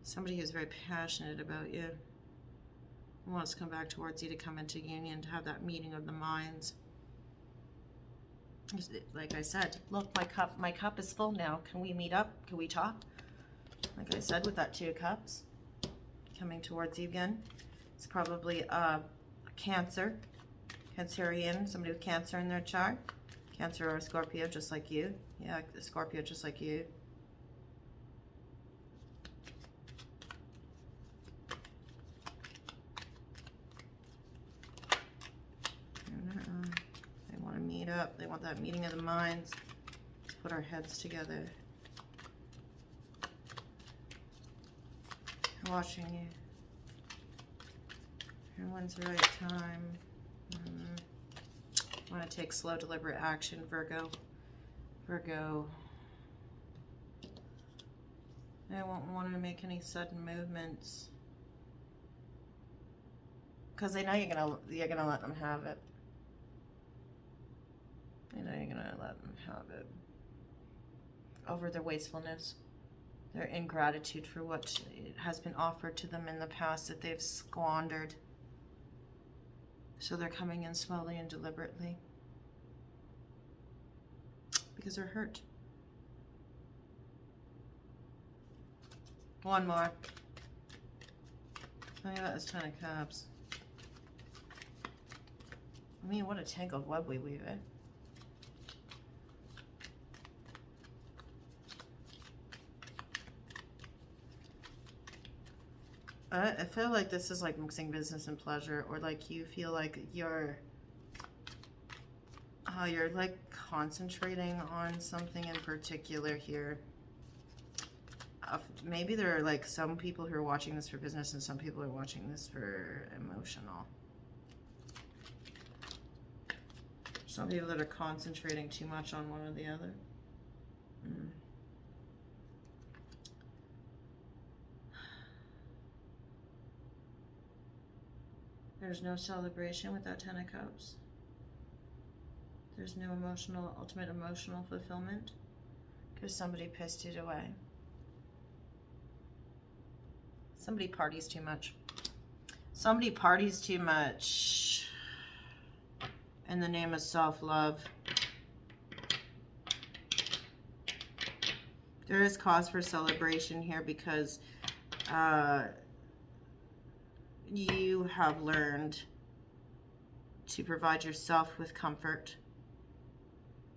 somebody who's very passionate about you, wants to come back towards you, to come into union, to have that meeting of the minds. Like I said, look, my cup is full now. Can we meet up? Can we talk? Like I said, with that Two of Cups coming towards you again. It's probably a Cancer, Cancerian, somebody with Cancer in their chart. Cancer or Scorpio, just like you. Yeah, Scorpio, just like you. They want to meet up. They want that meeting of the minds. Let's put our heads together. I'm watching you. And when's the right time? I want to take slow, deliberate action, Virgo. Virgo. I won't want to make any sudden movements, because they know you're gonna let them have it. They know you're gonna let them have it. Over their wastefulness, their ingratitude for what has been offered to them in the past that they've squandered. So they're coming in slowly and deliberately because they're hurt. One more. Tell me about this Ten of Cups. I mean, what a tangled web we weave it. I feel like this is like mixing business and pleasure, or like you feel like you're like concentrating on something in particular here. Maybe there are like some people who are watching this for business and some people are watching this for emotional. Some people that are concentrating too much on one or the other. There's no celebration without 10 of Cups. There's no ultimate emotional fulfillment because somebody pissed it away. Somebody parties too much. Somebody parties too much in the name of self-love. There is cause for celebration here because you have learned to provide yourself with comfort,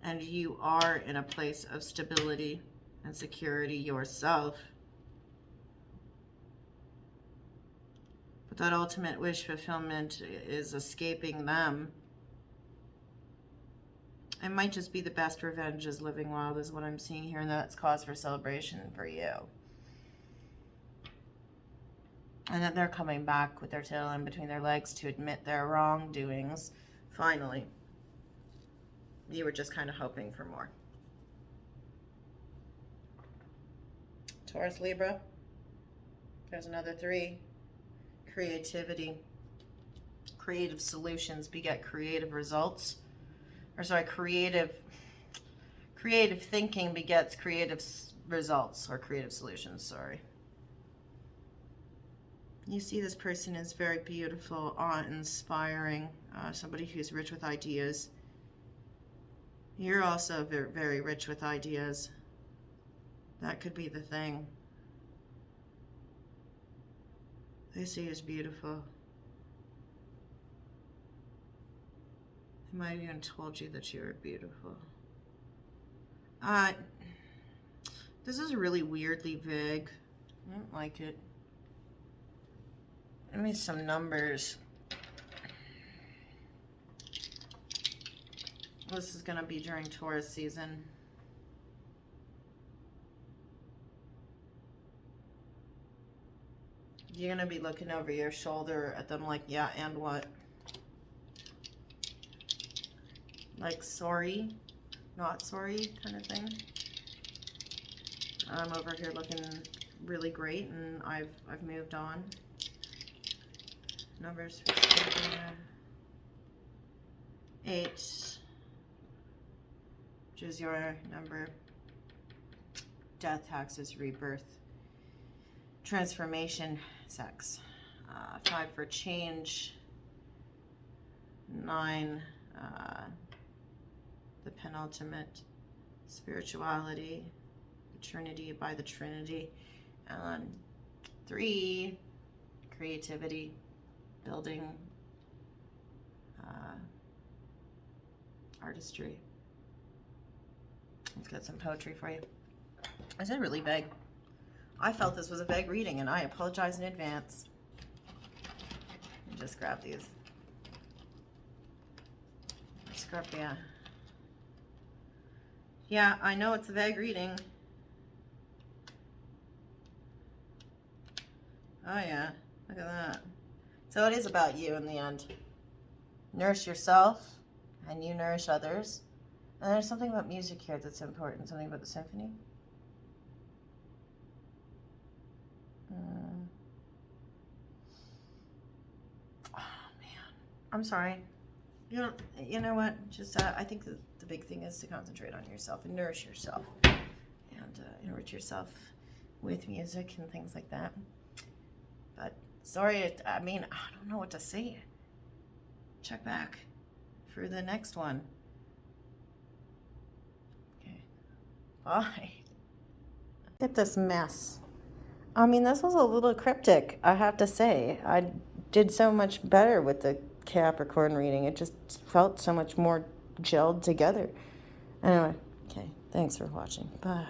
and you are in a place of stability and security yourself. But that ultimate wish fulfillment is escaping them. It might just be the best revenge is living wild is what I'm seeing here, and that's cause for celebration for you. And then they're coming back with their tail in between their legs to admit their wrongdoings. Finally. You were just kind of hoping for more. Taurus, Libra. There's another 3. Creativity. Creative solutions beget creative results. Or sorry, creative thinking begets creative results, or creative solutions, sorry. You see this person is very beautiful, awe-inspiring, somebody who's rich with ideas. You're also very, very rich with ideas. That could be the thing. They see you as beautiful. They might have even told you that you were beautiful. This is really weirdly vague. I don't like it. Give me some numbers. This is going to be during Taurus season. You're going to be looking over your shoulder at them like, yeah, and what? Like, sorry, not sorry kind of thing. I'm over here looking really great, and I've moved on. Numbers for Scorpio. 8, which is your number. Death, taxes, rebirth, transformation, sex. 5 for change. 9, the penultimate, spirituality, the Trinity by the Trinity. And 3, creativity, building, artistry. Let's get some poetry for you. I said really vague. I felt this was a vague reading, and I apologize in advance. Just grab these. Scorpio. Yeah, I know it's a vague reading. Oh yeah, look at that. So it is about you in the end. Nourish yourself, and you nourish others. And there's something about music here that's important. Something about the symphony. Oh man, I'm sorry. You know what? Just I think the big thing is to concentrate on yourself and nourish yourself, and enrich yourself with music and things like that. But sorry, I mean, I don't know what to say. Check back for the next one. Okay. Bye. Look at this mess. I mean, this was a little cryptic, I have to say. I did so much better with the Capricorn reading. It just felt so much more gelled together. Anyway, okay. Thanks for watching. Bye.